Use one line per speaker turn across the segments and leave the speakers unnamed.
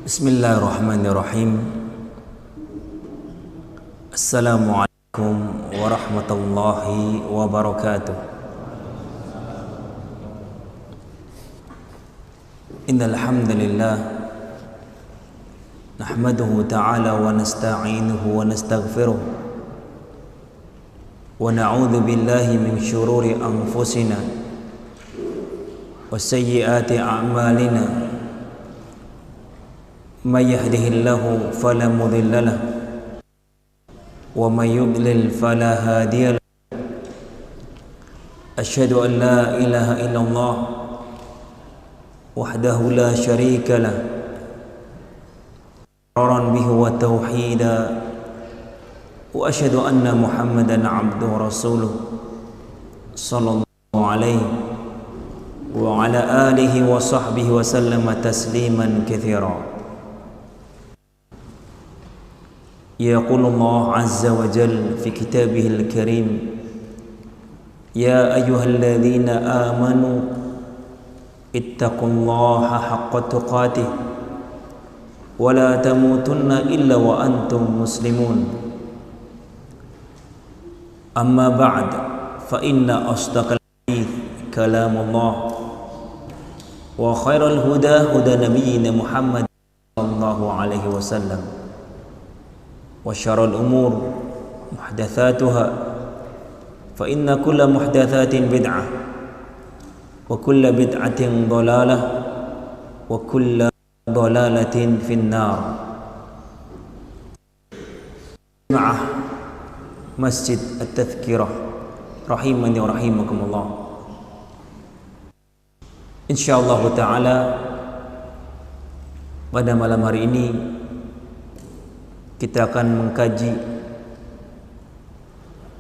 Bismillahirrahmanirrahim. Assalamualaikum warahmatullahi wabarakatuh. Innal hamdalillah nahmaduhu ta'ala wa nasta'inuhu wa nastaghfiruh wa na'udzu billahi min shururi anfusina wa sayyiati a'malina. Man yahdihillahu fala mudilla lahu wa man yudlil fala hadiya lahu. Asyhadu an la ilaha illallah wahdahu la syarika lahu iqraran bihi wa tauhida wa asyhadu anna Muhammadan abduhu rasuluh sallallahu alaihi wa ala alihi wa sahbihi wa sallama tasliman katsira. يقول الله عز وجل في كتابه الكريم يا أيها الذين آمنوا اتقوا الله حق تقاته ولا تموتن إلا وأنتم مسلمون. أما بعد فإن أصدق الحديث كلام الله وخير الهدى هدى نبينا محمد صلى الله عليه وسلم وشر الأمور محدثاتها فإن كل محدثات بدعة وكل بدعة ضلالة وكل ضلالة في النار. مع مسجد التذكرة رحمني ورحمكم الله. Insyaallah ta'ala pada malam hari ini kita akan mengkaji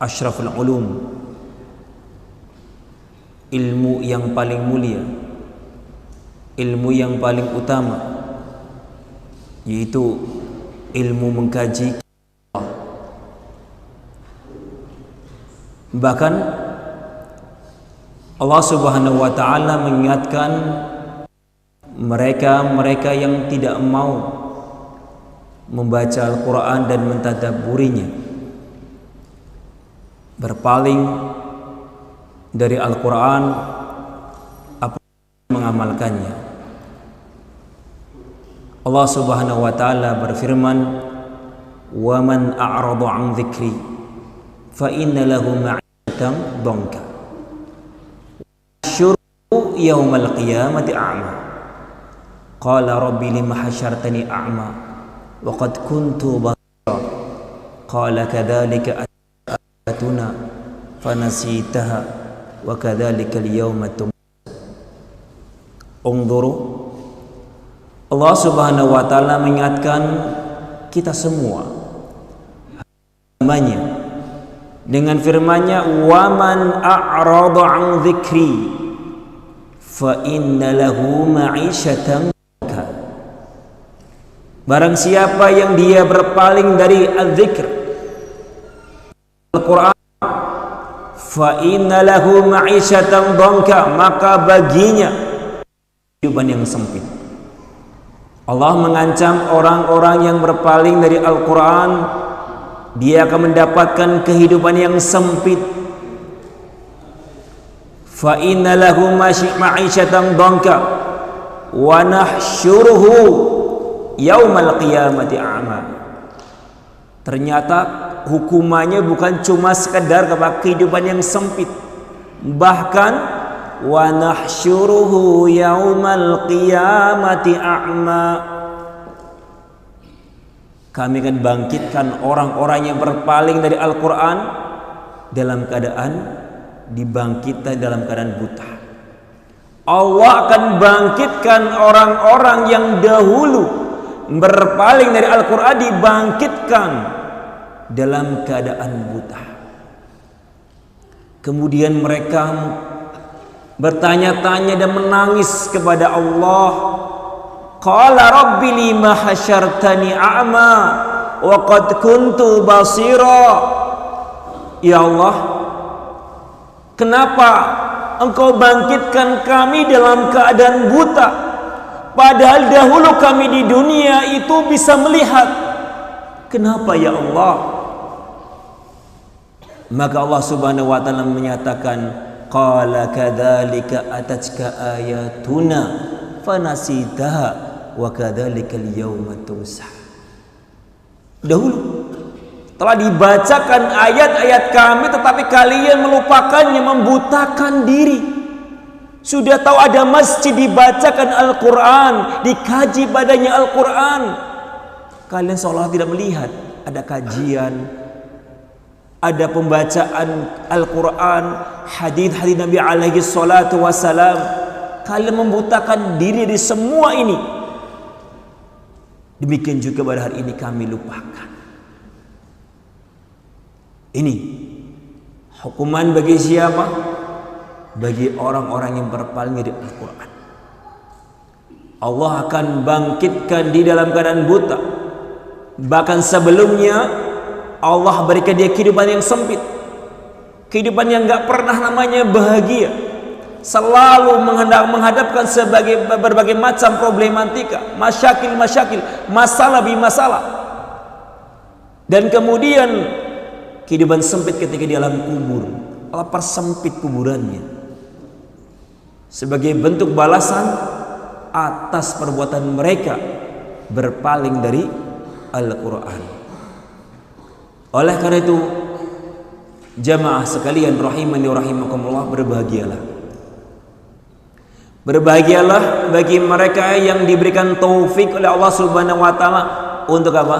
Asyraful Ulum, ilmu yang paling mulia, ilmu yang paling utama, yaitu ilmu mengkaji Allah. Bahkan Allah Subhanahu wa ta'ala mengingatkan mereka yang tidak mau membaca Al-Quran dan mentadabburinya, berpaling dari Al-Quran, apa mengamalkannya. Allah Subhanahu wa ta'ala berfirman, "Wa man a'rada 'an dzikri fa inna lahu ma'ishatan dhanka syurru yaumal qiyamati a'ma qala rabbi lima hasyartani a'ma wa qad kuntu basira qala kadzalika ayatuna fanasitaha wa kadzalika al-yawma tunsa." Unzuru, Allah Subhanahu wa ta'ala mengingatkan kita semua hambanya dengan firman-Nya, "Wa man a'rada 'an dzikri fa inna lahu ma'isyatan." Barang siapa yang dia berpaling dari az-zikr Al-Quran, fa inna lahu ma'isyatan dhanka, maka baginya kehidupan yang sempit. Allah mengancam orang-orang yang berpaling dari Al-Quran, dia akan mendapatkan kehidupan yang sempit. Fa inna lahu ma'isyatan dhanka wa nahsyuruhu yaumal qiyamati a'ma. Ternyata hukumannya bukan cuma sekedar kehidupan yang sempit, bahkan wa nahsyuruhu yaumal qiyamati a'ma. Kami akan bangkitkan orang-orang yang berpaling dari Al-Quran dalam keadaan dibangkitkan dalam keadaan buta. Allah akan bangkitkan orang-orang yang dahulu berpaling dari Al-Quran, dibangkitkan dalam keadaan buta. Kemudian mereka bertanya-tanya dan menangis kepada Allah. Qala rabbi lima hasyartani a'ma wa qad kuntu basira. Ya Allah, kenapa Engkau bangkitkan kami dalam keadaan buta, Padahal dahulu kami di dunia itu bisa melihat. Kenapa ya Allah? Maka Allah Subhanahu wa taala menyatakan, qala kadzalika atatka ayatuna fanasitaha wa kadzalikal yauma tunsa. Dahulu telah dibacakan ayat-ayat kami, tetapi kalian melupakannya, membutakan diri. Sudah tahu ada masjid, dibacakan Al-Quran, dikaji padanya Al-Quran, kalian seolah tidak melihat ada kajian, ada pembacaan Al-Quran, hadis-hadis Nabi alaihi salatu wassalam. Kalian membutakan diri di semua ini. Demikian juga pada hari ini kami lupakan. Ini hukuman bagi siapa? Bagi orang-orang yang berpaling dari Al-Quran. Allah akan bangkitkan di dalam keadaan buta. Bahkan sebelumnya Allah berikan dia kehidupan yang sempit, kehidupan yang gak pernah namanya bahagia, selalu menghadapkan sebagai berbagai macam problematika, masyakil, masalah bi masalah. Dan kemudian kehidupan sempit ketika di alam kubur. Allah persempit kuburannya sebagai bentuk balasan atas perbuatan mereka berpaling dari Al-Quran. Oleh karena itu, jamaah sekalian rahimani wa rahimakumullah, berbahagialah. Berbahagialah bagi mereka yang diberikan taufik oleh Allah Subhanahu wa taala untuk apa?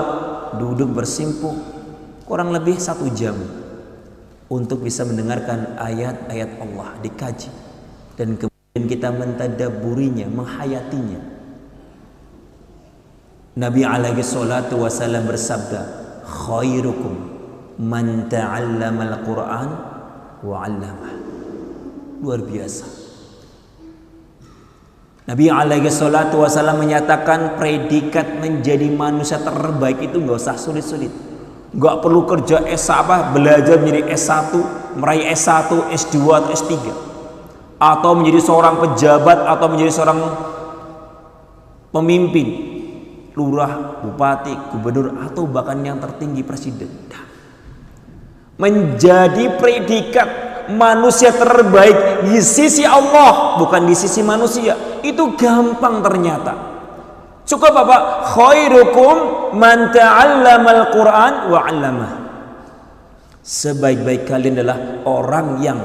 Duduk bersimpuh kurang lebih 1 jam untuk bisa mendengarkan ayat-ayat Allah dikaji, dan kemudian kita mentadabburinya, menghayatinya. Nabi alaihi salatu wasallam bersabda, khairukum man ta'allama al-Quran wa 'allamah. Luar biasa. Nabi alaihi salatu wasallam menyatakan predikat menjadi manusia terbaik itu nggak usah sulit-sulit. Nggak perlu kerja belajar menjadi S1, meraih S1, S2 atau S3, atau menjadi seorang pejabat, atau menjadi seorang pemimpin, lurah, bupati, gubernur, atau bahkan yang tertinggi presiden. Menjadi predikat manusia terbaik di sisi Allah, bukan di sisi manusia, itu gampang ternyata. Cukup apa? Khairukum man ta'allamal Qur'an wa 'allamah. Sebaik-baik kalian adalah orang yang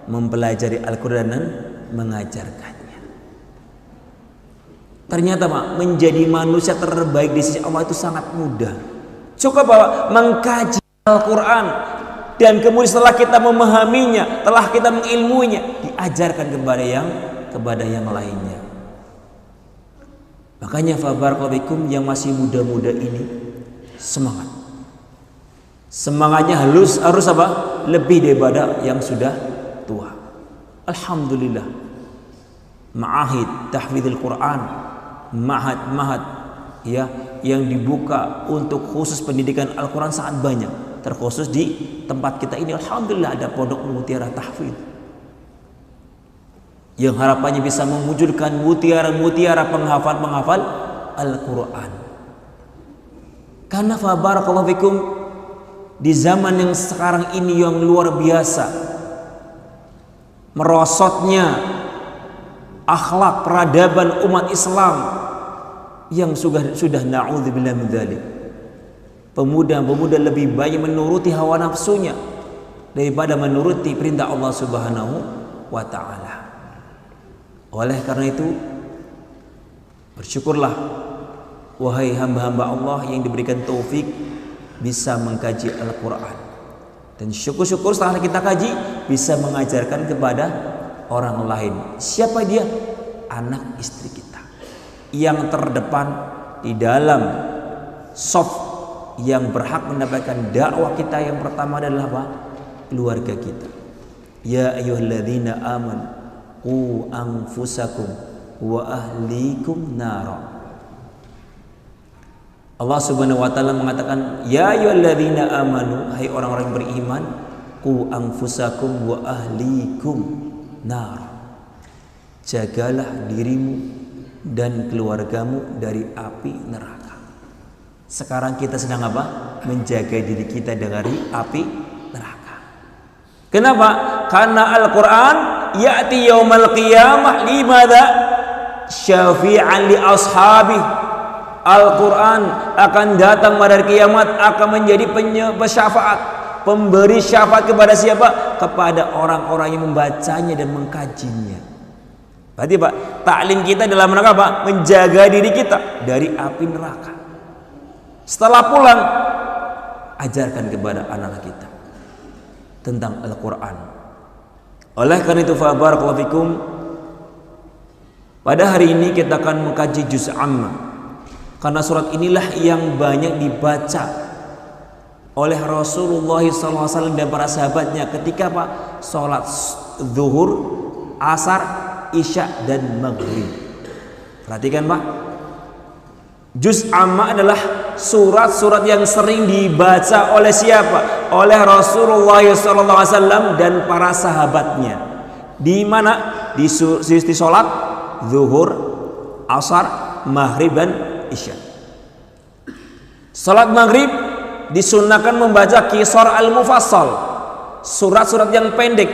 mempelajari Al-Quran dan mengajarkannya. Ternyata Pak, menjadi manusia terbaik di sisi Allah itu sangat mudah. Cukup Bapak mengkaji Al-Quran, dan kemudian setelah kita memahaminya, telah kita mengilmuinya, diajarkan kepada yang lainnya. Makanya fabarakallahu yang masih muda-muda ini semangat. Semangatnya harus apa? Lebih daripada yang sudah tua. Alhamdulillah. Ma'ahid tahfidzul Quran, mahad ya yang dibuka untuk khusus pendidikan Al-Quran sangat banyak. Terkhusus di tempat kita ini alhamdulillah ada pondok mutiara tahfidz yang harapannya bisa mewujudkan mutiara-mutiara penghafal Al-Quran. Karena fabarakallahu fikum, di zaman yang sekarang ini yang luar biasa merosotnya akhlak peradaban umat Islam yang sudah na'udzubillah min dzalik. Pemuda-pemuda lebih banyak menuruti hawa nafsunya daripada menuruti perintah Allah Subhanahu wa taala. Oleh karena itu, bersyukurlah wahai hamba-hamba Allah yang diberikan taufik bisa mengkaji Al-Quran, dan syukur-syukur setelah kita kaji bisa mengajarkan kepada orang lain. Siapa dia? Anak istri kita yang terdepan di dalam soft, yang berhak mendapatkan dakwah kita yang pertama adalah apa? Keluarga kita. Ya ayyuhalladzina amanu qu anfusakum wa ahlikum nara. Allah Subhanahu wa taala mengatakan, ya ayyuhalladzina amanu, hai orang-orang yang beriman, qu anfusakum wa ahlikum nar. Jagalah dirimu dan keluargamu dari api neraka. Sekarang kita sedang apa? Menjaga diri kita dari api neraka. Kenapa? Karena Al-Quran ya'ti yaumal qiyamah limadha syafi'an li ashabi. Al-Quran akan datang pada hari kiamat, akan menjadi pesyafaat, pemberi syafaat kepada siapa? Kepada orang-orang yang membacanya dan mengkajinya. Berarti Pak, taklim kita dalam rangka apa? Menjaga diri kita dari api neraka. Setelah pulang, ajarkan kepada anak kita tentang Al-Quran. Oleh karena itu, fa barakallahu fikum, pada hari ini kita akan mengkaji juz amma. Karena surat inilah yang banyak dibaca oleh Rasulullah SAW dan para sahabatnya ketika Pak sholat zuhur, asar, isya dan maghrib. Perhatikan Pak, juz amma adalah surat-surat yang sering dibaca oleh siapa? Oleh Rasulullah SAW dan para sahabatnya. Di mana? Di sholat zuhur, asar, maghrib dan isya. Salat maghrib disunahkan membaca Qisar al-Mufassal, surat-surat yang pendek.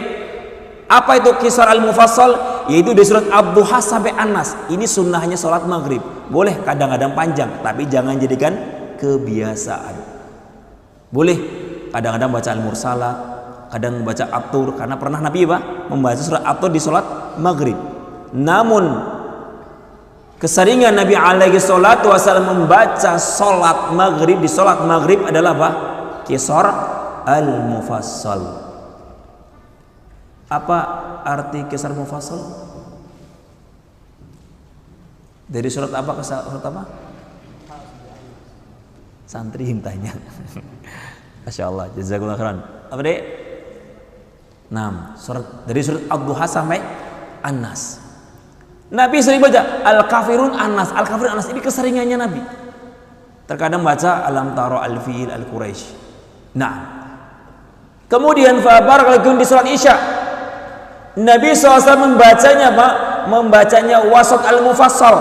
Apa itu Qisar al-Mufassal? Yaitu di surat Ad-Duha sampai An-Nas. Ini sunnahnya salat maghrib. Boleh kadang-kadang panjang, tapi jangan jadikan kebiasaan. Boleh kadang-kadang baca Al-Mursalat, kadang baca At-Tur, karena pernah Nabi membaca surat At-Tur di salat maghrib. Namun keseringan Nabi alaihi salatu wasallam membaca salat maghrib, di salat maghrib adalah apa? Qisar al-Mufassal. Apa arti Qisar al-Mufassal? Dari surat apa ke surat apa? Santri hintanya. Masya Allah, jazakallah khairan. Apa dek? 6 surat, dari surat Ad-Duha sampai An-Nas. Nabi sering baca Al-Kafirun An-Nas. Al-Kafirun An-Nas ini keseringannya Nabi. Terkadang baca Alam Taro Al-Fil Al-Quraisy. Nah, kemudian Fabarakallahu di surat Isya, Nabi SAW membacanya Pak, membacanya wasat al-mufassal,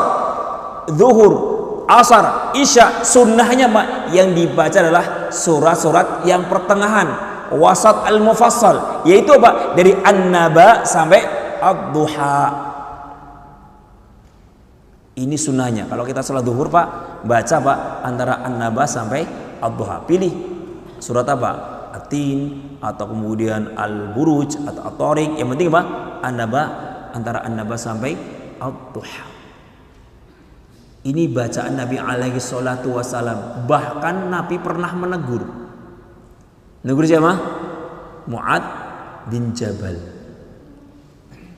zuhur, asar, isya. Sunnahnya Pak, yang dibaca adalah surat-surat yang pertengahan, wasat al-mufassal, yaitu Pak dari An-Naba sampai Ad-Duha. Ini sunnahnya. Kalau kita sholat zuhur Pak, baca Pak antara An-Naba sampai Ad-Duha. Pilih surat apa? At-Tin atau kemudian Al-Buruj atau At-Tariq. Yang penting apa? An-Naba, antara An-Naba sampai Ad-Duha. Ini bacaan Nabi alaihi salatu wasalam. Bahkan Nabi pernah menegur. Menegur siapa? Mu'ad bin Jabal.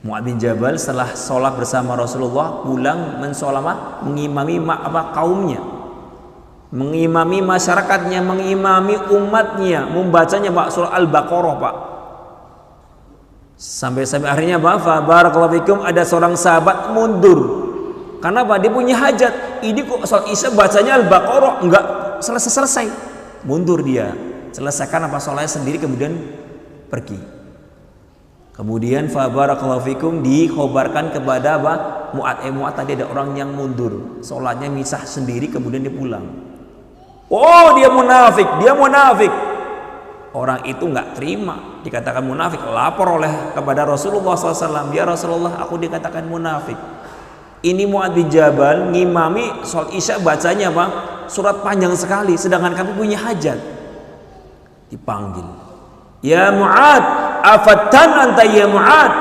Mu'ad bin Jabal setelah sholat bersama Rasulullah pulang mengimami kaumnya, mengimami masyarakatnya, mengimami umatnya, membacanya Pak surah Al-Baqarah Pak. Sampai akhirnya Pak, fa barakallahu fikum, ada seorang sahabat mundur. Karena Pak dia punya hajat. Ini kok sholat Isya bacanya Al-Baqarah, enggak selesai. Mundur dia, selesaikan apa sholatnya sendiri kemudian pergi. Kemudian fa barakallahu fikum dikhobarkan kepada Mu'ad tadi ada orang yang mundur, sholatnya misah sendiri kemudian dia pulang. Oh, dia munafik. Orang itu nggak terima, dikatakan munafik, lapor kepada Rasulullah SAW. Ya Rasulullah, aku dikatakan munafik. Ini Mu'ad bin Jabal ngimami sholat Isya bacanya surat panjang sekali, sedangkan kami punya hajat. Dipanggil, ya Mu'ad, afatan anta ya Mu'ad.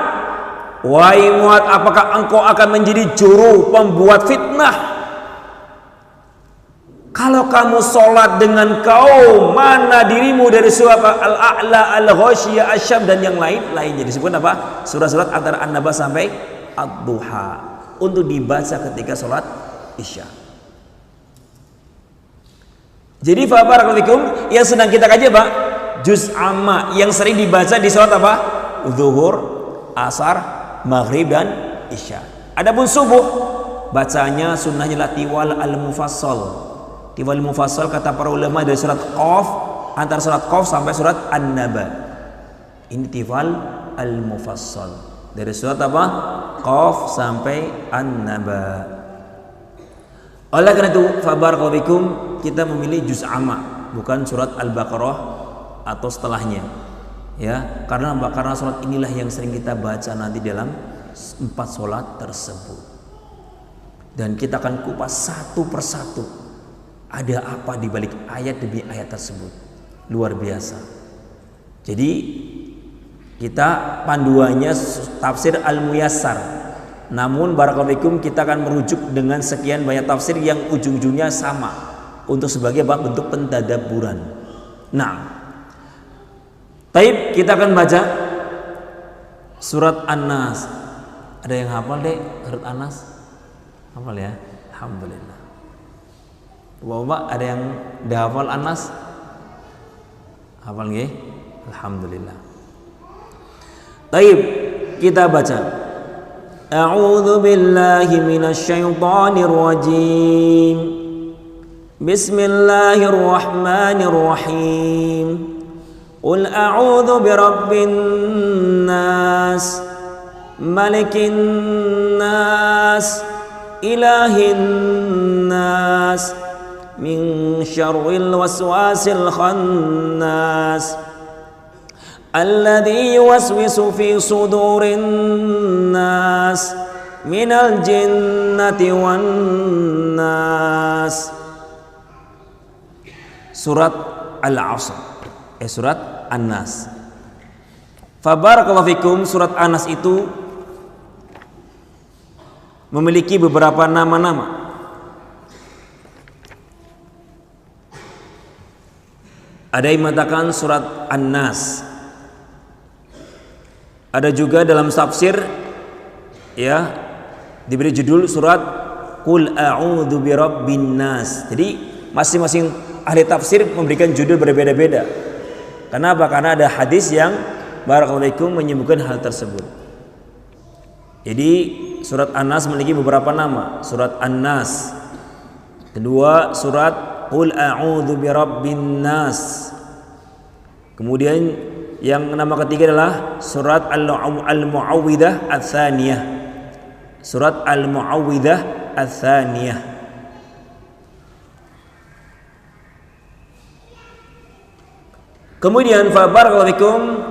Wahai Mu'ad, apakah engkau akan menjadi juru pembuat fitnah? Kalau kamu sholat dengan kaum, mana dirimu dari surah Al-A'la, Al-Ghasyiyah, Asy-Syams dan yang lain-lainnya. Disebut apa? Surat-surat antara An-Naba sampai Ad-Duha untuk dibaca ketika sholat Isya. Jadi fa barakallahu fikum, yang sedang kita kaji Pak, juz amma yang sering dibaca di sholat apa? Zuhur, asar, maghrib dan isya. Adapun subuh bacanya sunnahnya la tiwal al-mufassal. Tiwal al-mufassal kata para ulama dari surat Qaf, antara surat Qaf sampai surat An-Naba. Ini tiwal al-mufassal. Dari surat apa? Qaf sampai An-Naba. Oleh karena itu, fabarakallahu fikum, kita memilih juz amma, bukan surat Al-Baqarah atau setelahnya. Ya, karena surat inilah yang sering kita baca nanti dalam 4 sholat tersebut. Dan kita akan kupas satu persatu ada apa di balik ayat demi ayat tersebut. Luar biasa. Jadi kita panduannya tafsir Al-Muyassar. Namun barakallahu fikum, kita akan merujuk dengan sekian banyak tafsir yang ujung-ujungnya sama untuk sebagai bentuk pentadabburan. Nah, taib, kita akan baca surat An-Nas. Ada yang hafal deh surat An-Nas? Hafal ya? Alhamdulillah. Bapak ada yang udah hafal An-Nas? Hafal nggih? Alhamdulillah. Taib, kita baca. A'udzu billahi minasy syaithanir rajim. Bismillahirrahmanirrahim. Qul a'udzu birabbin nas, malikin nas, ilahin nas, min syarril waswasil khannas, alladzi yuwaswisu fi sudurin nas, minal jinnati wan nas. Surat Al-Asr, surat An-Nas. Fabarakallahu fikum, surat An-Nas itu memiliki beberapa nama-nama. Ada yang mengatakan surat An-Nas. Ada juga dalam tafsir ya diberi judul surat Qul a'udzu birabbin nas. Jadi masing-masing ahli tafsir memberikan judul berbeda-beda. Kenapa? Karena ada hadis yang barakallahu fikum menyebutkan hal tersebut. Jadi surat An-Nas memiliki beberapa nama. Surat An-Nas. Kedua, surat Qul a'udzu birabbin nas. Kemudian yang nama ketiga adalah surat Al-Mu'awwidah Ats-Tsaniyah. Surat Al-Mu'awwidah Ats-Tsaniyah. Kemudian fa barakallahu fikum,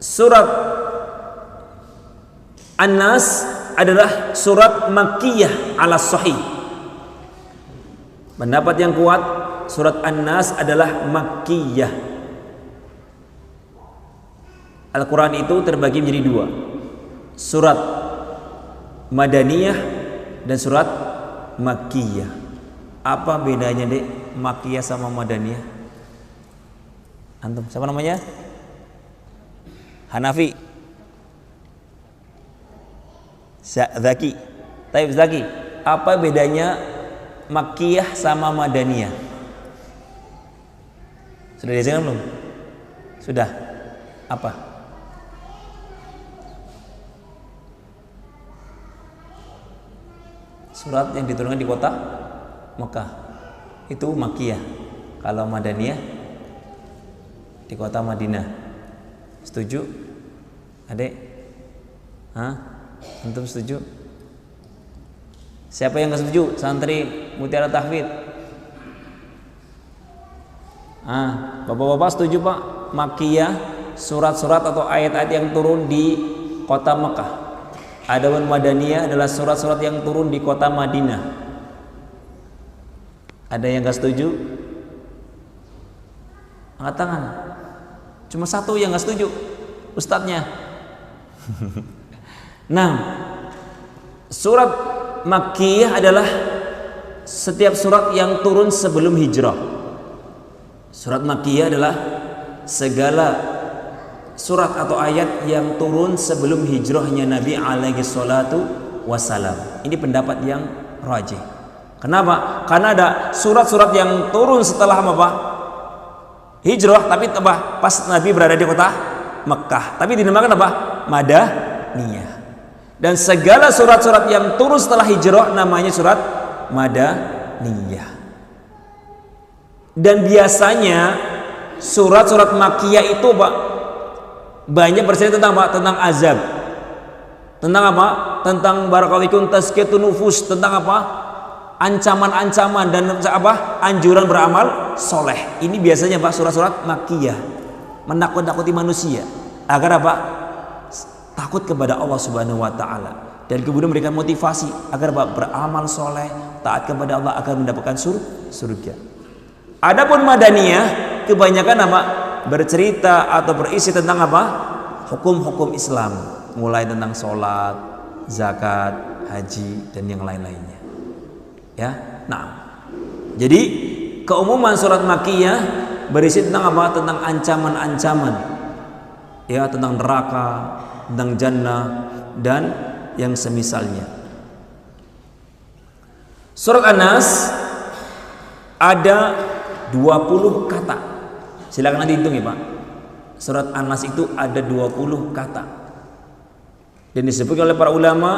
surat An-Nas adalah surat Makkiyah ala sahih. Pendapat yang kuat, surat An-Nas adalah Makkiyah. Al-Quran itu terbagi menjadi dua, surat Madaniyah dan surat Makkiyah. Apa bedanya dek Makkiyah sama Madaniyah? Antum siapa namanya? Hanafi Zaki. Taib Zaki, apa bedanya Makkiyah sama Madaniyah? Sudah dijelaskan belum? Sudah. Apa? Surat yang diturunkan di kota Mekah itu Makkiyah. Kalau Madaniyah di kota Madinah. Setuju? Adek? Antum setuju? Siapa yang nggak setuju? Santri Mutiara Tahfidz. Bapak-bapak setuju Pak? Makkiyah surat-surat atau ayat-ayat yang turun di kota Mekah. Adapun Madaniyah adalah surat-surat yang turun di kota Madinah. Ada yang gak setuju? Angkat tangan. Cuma satu yang gak setuju, ustadznya. Nah, surat Makkiyah adalah setiap surat yang turun sebelum hijrah. Surat Makkiyah adalah segala surat atau ayat yang turun sebelum hijrahnya Nabi alaihi salatu wassalam. Ini pendapat yang rajih. Kenapa? Karena ada surat-surat yang turun setelah apa? Hijrah, tapi apa? Pas Nabi berada di kota Mekah. Tapi dinamakan apa? Madaniyah. Dan segala surat-surat yang turun setelah hijrah namanya surat Madaniyah. Dan biasanya surat-surat Makkiyah itu Pak, banyak bercerita tentang apa? Tentang azab. Tentang apa? Tentang barakallahu fikum tazkiyatun nufus. Tentang apa? ancaman-ancaman dan apa? Anjuran beramal soleh. Ini biasanya Pak surat-surat Makkiyah, menakut-nakuti manusia agar apa? Takut kepada Allah Subhanahu wa taala dan kemudian memberikan motivasi agar apa? Beramal soleh, taat kepada Allah agar mendapatkan surga. Adapun Madaniyah kebanyakan apa? Bercerita atau berisi tentang apa? Hukum-hukum Islam, mulai tentang sholat, zakat, haji dan yang lain-lainnya. Ya, nah, jadi keumuman surat Makkiyah berisi tentang apa? Tentang ancaman-ancaman, ya, tentang neraka, tentang jannah dan yang semisalnya. Surat An-Nas ada 20 kata. Silakan nanti hitung ya Pak. Surat An-Nas itu ada 20 kata. Dan disebutkan oleh para ulama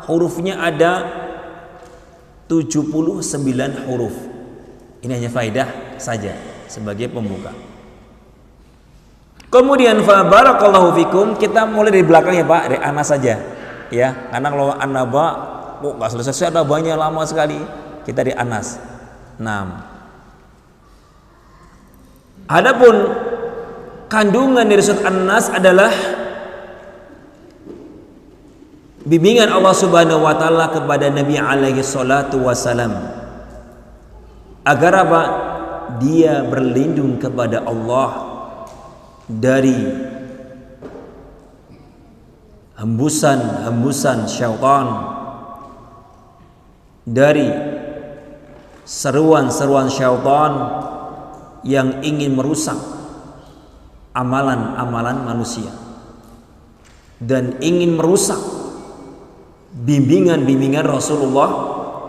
hurufnya ada 79 huruf. Ini hanya faedah saja sebagai pembuka. Kemudian fa barakallahu fikum, kita mulai dari belakang ya Pak, dari Anas saja. Ya, karena kalau An-Naba kok enggak selesai, ada banyak lama sekali. Kita di Anas. 6. Adapun kandungan dari surat An-Nas adalah bimbingan Allah Subhanahu wa taala kepada Nabi alaihi salatu wasalam agar apa? Dia berlindung kepada Allah dari hembusan-hembusan syaitan, dari seruan-seruan syaitan yang ingin merusak amalan-amalan manusia dan ingin merusak bimbingan-bimbingan Rasulullah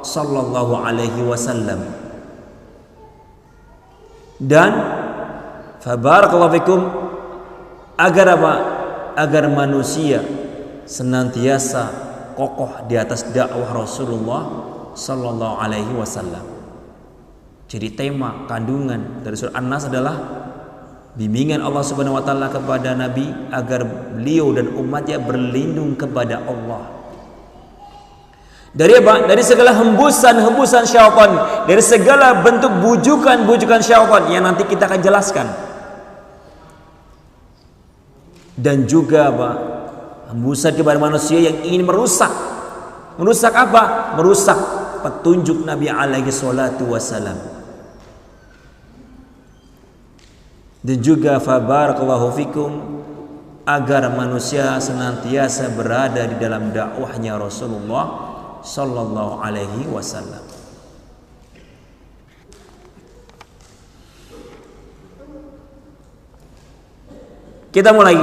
sallallahu alaihi wasallam. Dan fabarakallahu fikum, agar apa? Agar manusia senantiasa kokoh di atas dakwah Rasulullah sallallahu alaihi wasallam. Jadi tema kandungan dari surah An-Nas adalah bimbingan Allah Subhanahu wa taala kepada Nabi agar beliau dan umatnya berlindung kepada Allah. Dari apa? Dari segala hembusan-hembusan syaitan, dari segala bentuk bujukan-bujukan syaitan yang nanti kita akan jelaskan. Dan juga apa? Hembusan kepada manusia yang ingin merusak. Merusak apa? Merusak petunjuk Nabi alaihi salatu wasalam. Dan juga fabarakallahu fikum, agar manusia senantiasa berada di dalam dakwahnya Rasulullah sallallahu alaihi wasallam. Kita mulai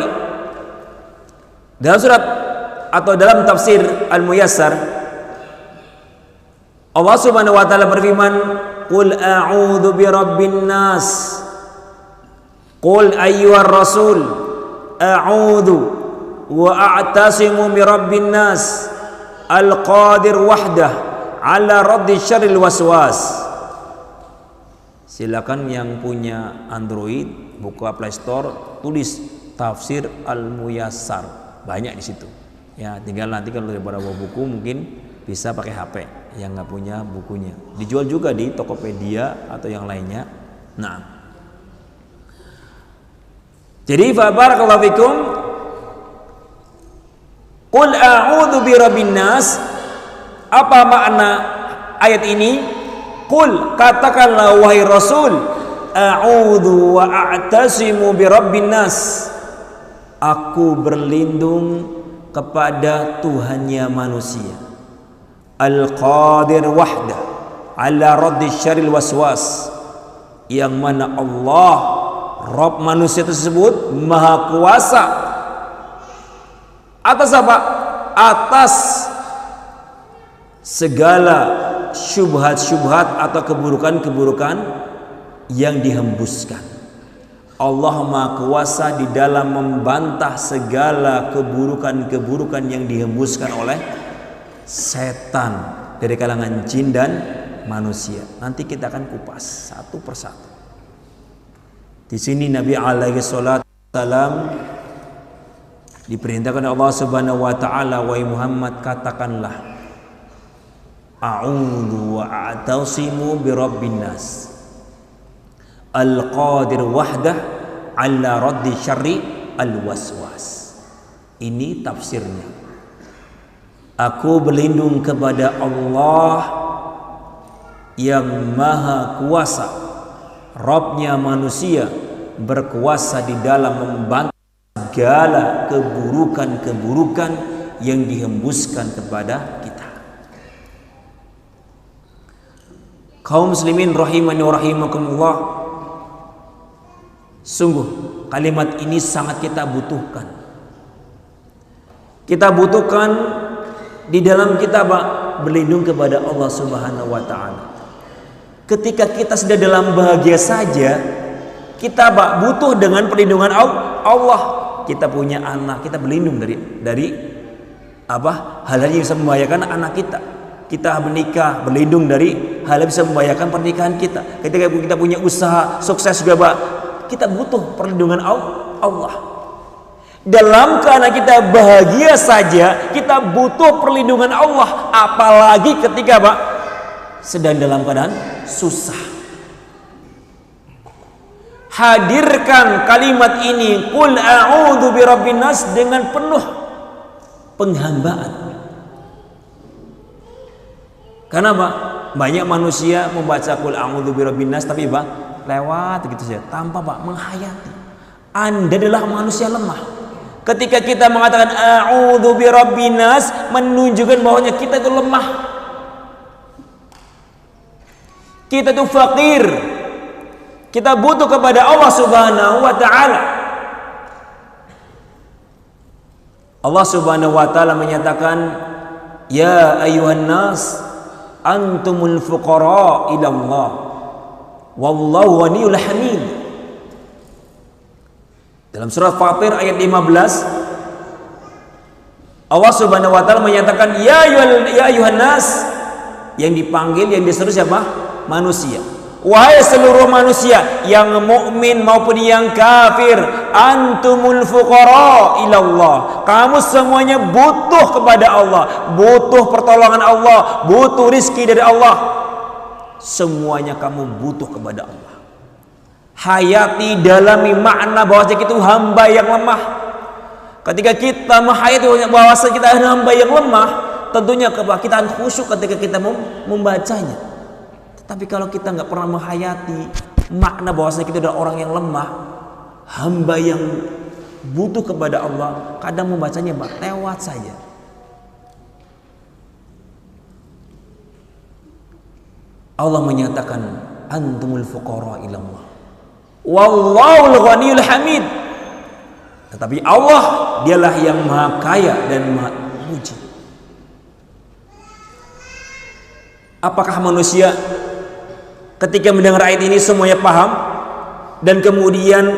dalam surat atau dalam tafsir Al-Muyassar. Allah Subhanahu wa taala berfirman, "Qul a'udzu birabbin nas." Qul ayyuhar rasul a'udzu wa a'tasimu birabbin nas al-qadir wahdah ala raddi syarril waswas. Silakan yang punya Android buka Play Store, tulis tafsir Al-Muyassar, banyak di situ. Ya, tinggal nanti kalau daripada bawa buku mungkin bisa pakai HP yang nggak punya bukunya. Dijual juga di Tokopedia atau yang lainnya. Nah, jadi fa barakallahu fikum, qul a'udzu birabbin nas. Apa makna ayat ini? Qul, katakanlah wahai Rasul, a'udzu wa a'tasimu birabbin nas. Aku berlindung kepada Tuhannya manusia, Al-Qadir wahdah ala raddi syarril waswas, yang mana Allah Rabb manusia tersebut maha kuasa atas apa? Atas segala syubhat-syubhat atau keburukan-keburukan yang dihembuskan. Allah maha kuasa di dalam membantah segala keburukan-keburukan yang dihembuskan oleh setan dari kalangan jin dan manusia. Nanti kita akan kupas satu persatu. Di sini Nabi alaihi salatu wasallam diperintahkan oleh Allah Subhanahu wa taala, wahai Muhammad, katakanlah a'udzu wa a'tasimu birabbin nas al-qadir wahdah ala raddi syarri al-waswas. Ini tafsirnya. Aku berlindung kepada Allah yang maha kuasa, Rabbnya manusia, berkuasa di dalam membantu segala keburukan-keburukan yang dihembuskan kepada kita. Kaum muslimin rahimani wa rahimakumullah, sungguh kalimat ini sangat kita butuhkan. Kita butuhkan di dalam kita berlindung kepada Allah Subhanahu wa taala. Ketika kita sudah dalam bahagia saja, kita butuh dengan perlindungan Allah. Kita punya anak, kita berlindung dari hal-hal yang bisa membahayakan anak kita. Kita menikah, berlindung dari hal yang bisa membahayakan pernikahan kita. Ketika kita punya usaha sukses juga, kita butuh perlindungan Allah. Dalam keadaan kita bahagia saja, kita butuh perlindungan Allah. Apalagi ketika sedang dalam keadaan susah. Hadirkan kalimat ini, qul a'udzu birabbin nas, dengan penuh penghambaan. Karena banyak manusia membaca qul a'udzu birabbin nas tapi lewat gitu saja tanpa menghayati. Anda adalah manusia lemah. Ketika kita mengatakan a'udzu birabbin nas, menunjukkan bahwanya kita itu lemah. Kita itu fakir. Kita butuh kepada Allah Subhanahu wa taala. Allah Subhanahu wa taala menyatakan, ya ayuhan nas antumul fuqara ila Allah wallahu ghaniyyul hamid. Dalam surah Fatir ayat 15, Allah Subhanahu wa taala menyatakan ya ayuhan nas, yang dipanggil, yang diseru siapa? Manusia. Wahai seluruh manusia, yang mukmin maupun yang kafir, antumul fuqara ilallah. Kamu semuanya butuh kepada Allah, butuh pertolongan Allah, butuh rizki dari Allah. Semuanya kamu butuh kepada Allah. Hayati, dalami makna bahwasanya kita hamba yang lemah. Ketika kita menghayati bahwasanya kita hamba yang lemah, tentunya kita khusyuk ketika kita membacanya. Tapi kalau kita nggak pernah menghayati makna bahwasanya kita adalah orang yang lemah, hamba yang butuh kepada Allah, kadang membacanya lewat saja. Allah menyatakan antumul fuqara ila Allah wallahul ghaniyyul hamid. Tetapi Allah dialah yang maha kaya dan maha muji. Apakah manusia ketika mendengar ayat ini semuanya paham dan kemudian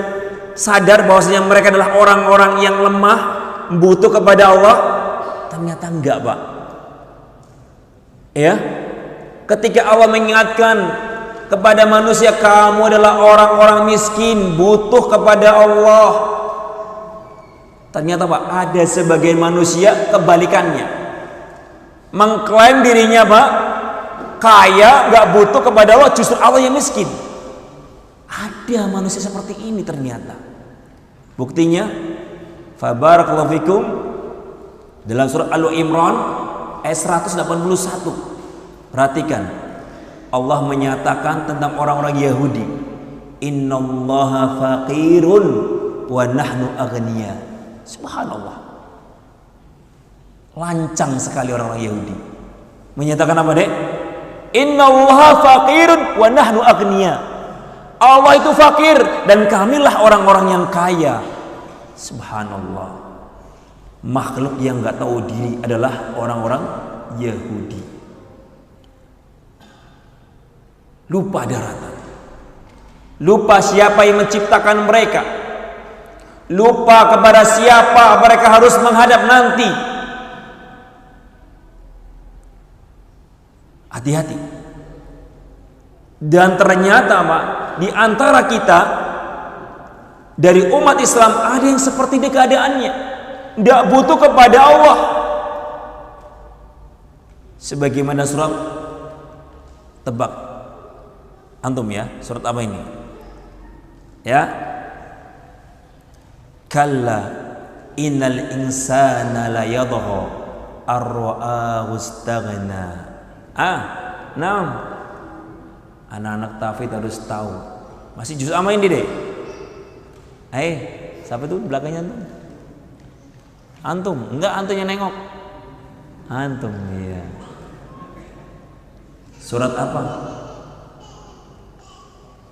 sadar bahwasanya mereka adalah orang-orang yang lemah, butuh kepada Allah? Ternyata enggak, Pak. Ya. Ketika Allah mengingatkan kepada manusia, kamu adalah orang-orang miskin, butuh kepada Allah. Ternyata Pak, ada sebagian manusia kebalikannya. Mengklaim dirinya kaya, nggak butuh kepada Allah, justru Allah yang miskin. Ada manusia seperti ini ternyata. Buktinya, fabarakallahu fikum, dalam surah Al-Imran ayat 181. Perhatikan, Allah menyatakan tentang orang-orang Yahudi, innallaha faqirun wa nahnu aghnia. Subhanallah, lancang sekali orang-orang Yahudi menyatakan apa, Dek? Innallaha faqirun wa nahnu aghnia. Allah itu fakir dan kamilah orang-orang yang kaya. Subhanallah. Makhluk yang nggak tahu diri adalah orang-orang Yahudi. Lupa daratan. Lupa siapa yang menciptakan mereka. Lupa kepada siapa mereka harus menghadap nanti. Hati-hati. Dan ternyata Pak, di antara kita dari umat Islam ada yang seperti ini keadaannya, tidak butuh kepada Allah. Sebagaimana surat, tebak antum ya, surat apa ini? Ya. Kalla innal insana la yadgha ar-ra'ahu istaghna. Nah. Anak-anak tafid harus tahu. Masih juz ama ini deh. Siapa tuh belakangnya antum? Antum? Enggak, antumnya nengok. Antum, iya. Surat apa?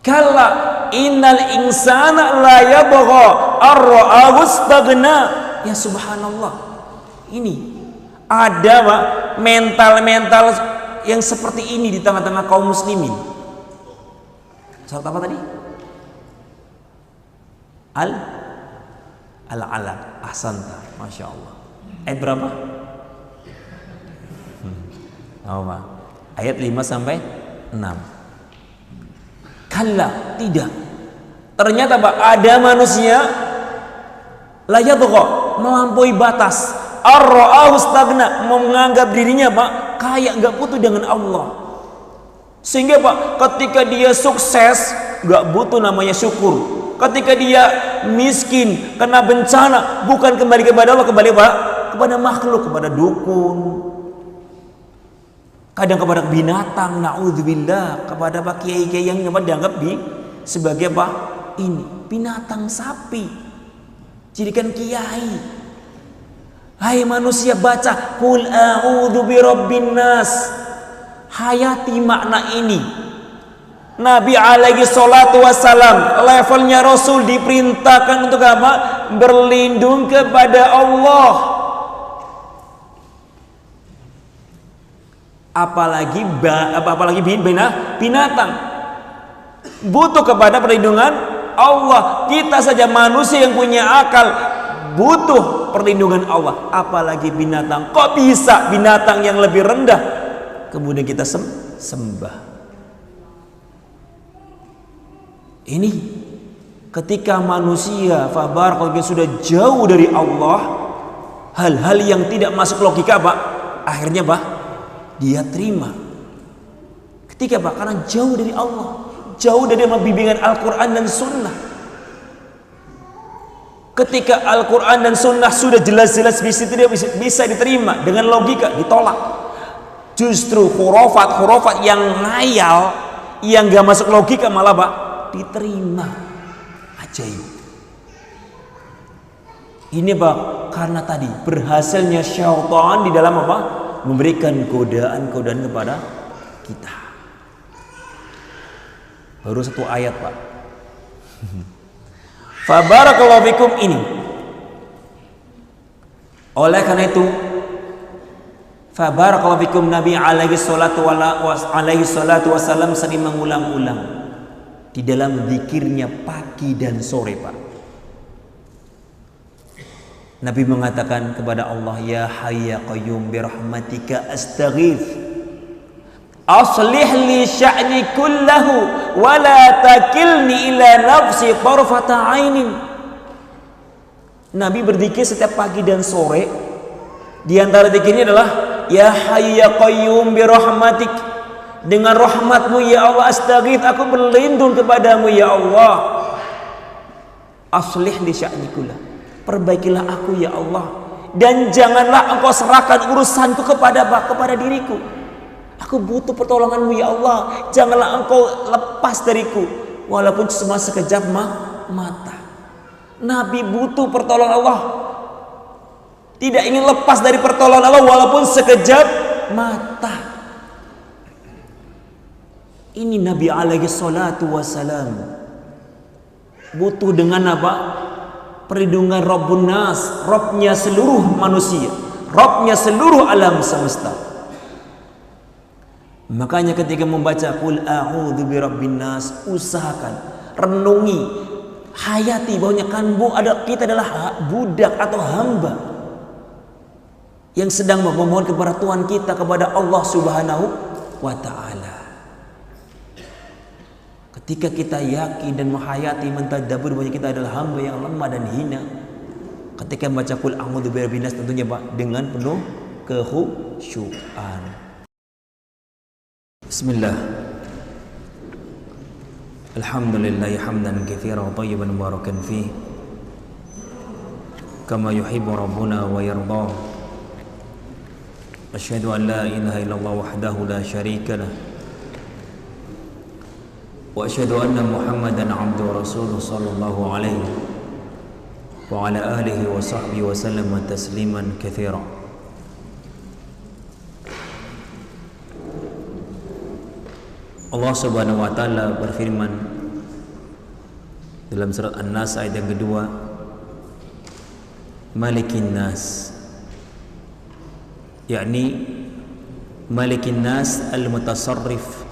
Kalla innal insana la yabgha ar-ra'ahu istaghna. Ya subhanallah. Ini ada Pak mental-mental yang seperti ini di tengah-tengah kaum muslimin. Surat apa tadi? Al-Alaq. Ahsanta, masya Allah. Ayat berapa? Ayat 5 sampai 6. Kalla, tidak. Ternyata Pak, ada manusia la yadgha, melampaui batas. Ar-ra'ahu istaghna, menganggap dirinya Pak kayak enggak butuh dengan Allah. Sehingga Pak, ketika dia sukses enggak butuh namanya syukur. Ketika dia miskin, kena bencana, bukan kembali kepada Allah, kembali Pak kepada makhluk, kepada dukun, kadang kepada binatang, naudzubillah, kepada Pak kiai-kiai yang dianggap sebagai Pak ini binatang, sapi, jadikan kiai. Hai manusia, baca qul a'udzu birabbin nas. Hayati makna ini. Nabi alaihi salatu wassalam, levelnya Rasul, diperintahkan untuk apa? Berlindung kepada Allah. Apalagi binatang butuh kepada perlindungan Allah. Kita saja manusia yang punya akal butuh perlindungan Allah, apalagi binatang. Kok bisa binatang yang lebih rendah kemudian kita sembah? Ini ketika manusia kalau sudah jauh dari Allah, hal-hal yang tidak masuk logika Pak, akhirnya Pak dia terima. Ketika Pak, karena jauh dari Allah, jauh dari bimbingan Al-Quran dan Sunnah. Ketika Al-Quran dan Sunnah sudah jelas-jelas tidak bisa diterima, dengan logika ditolak. Justru khurafat yang ngayal, yang gak masuk logika malah Pak diterima. Ajaib. Ini Pak, karena tadi berhasilnya syaitan di dalam apa? Memberikan godaan-godaan kepada kita. Baru satu ayat Pak. Fabarakallahu fikum ini. Oleh karena itu, fabarakallahu fikum, Nabi alaihi salatu wassalam sering mengulang-ulang di dalam zikirnya pagi dan sore Pak. Nabi mengatakan kepada Allah, ya hayy ya qayyum bi rahmatika astaghits, aslih li sya'ni kullahu wa la takilni ila nafsi tarfata ainin. Nabi berzikir setiap pagi dan sore. Di antara zikirnya adalah ya hayy ya qayyum bi rahmatik, dengan rahmatmu ya Allah astaghits, aku berlindung kepadamu ya Allah. Aslih li sya'ni kullahu, perbaikilah aku ya Allah, dan janganlah engkau serahkan urusanku kepada diriku. Aku butuh pertolonganmu ya Allah, janganlah engkau lepas dariku walaupun cuma sekejap mata. Nabi butuh pertolongan Allah, tidak ingin lepas dari pertolongan Allah walaupun sekejap mata. Ini Nabi alaihi salatu wassalam butuh dengan apa? Perlindungan Rabbun Nas, Rabbnya seluruh manusia, Rabbnya seluruh alam semesta. Makanya ketika membaca qul a'udzu birabbin nas, usahakan renungi, hayati bahwanya kita adalah budak atau hamba yang sedang memohon kepada Tuhan kita, kepada Allah Subhanahu wa taala. Ketika kita yakin dan menghayati, mentadabbur bahwa kita adalah hamba yang lemah dan hina, ketika membaca qul a'udzu birabbin nas tentunya Pak dengan penuh kekhusyuan. Bismillah. Alhamdulillah hamdan katsiran thayyiban mubarakan fih kama yuhibbu rabbuna wa yarda. Asyhadu an la ilaha illallah wahdahu la syarika lah wa asyhadu anna Muhammadan abduhu wa rasuluhu sallallahu alaihi wa ala alihi wa sahbihi wa sallam tasliman katsiran. Allah Subhanahu wa taala berfirman dalam surat An-Nas ayat yang kedua, Malikin Nas, yakni Malikin Nas al-mutasarrif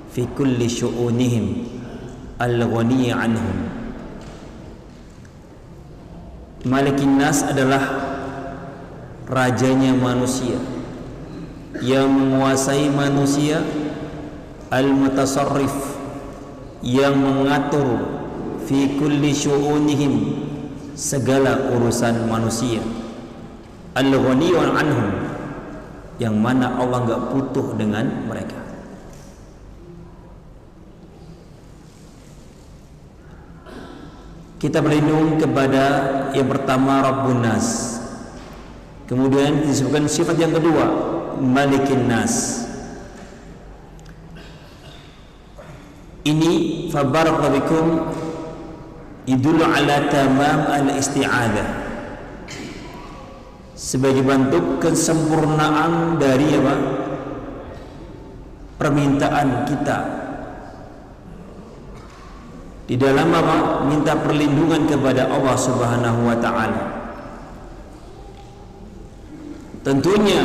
fi kulli syu'unihim al-ghani anhum. Malikin Nas adalah rajanya manusia yang menguasai manusia, al-mutasarrif yang mengatur fi kulli syu'unihim segala urusan manusia, al-ghaniyun anhum yang mana Allah enggak butuh dengan mereka. Kita berlindung kepada yang pertama Rabbun Nas, kemudian disebutkan sifat yang kedua Malikin Nas. Ini fabarakallahu bikum idul ala tamam al-isti'adah, sebagai bentuk kesempurnaan dari apa? Permintaan kita di dalam apa? Minta perlindungan kepada Allah Subhanahu wa taala. Tentunya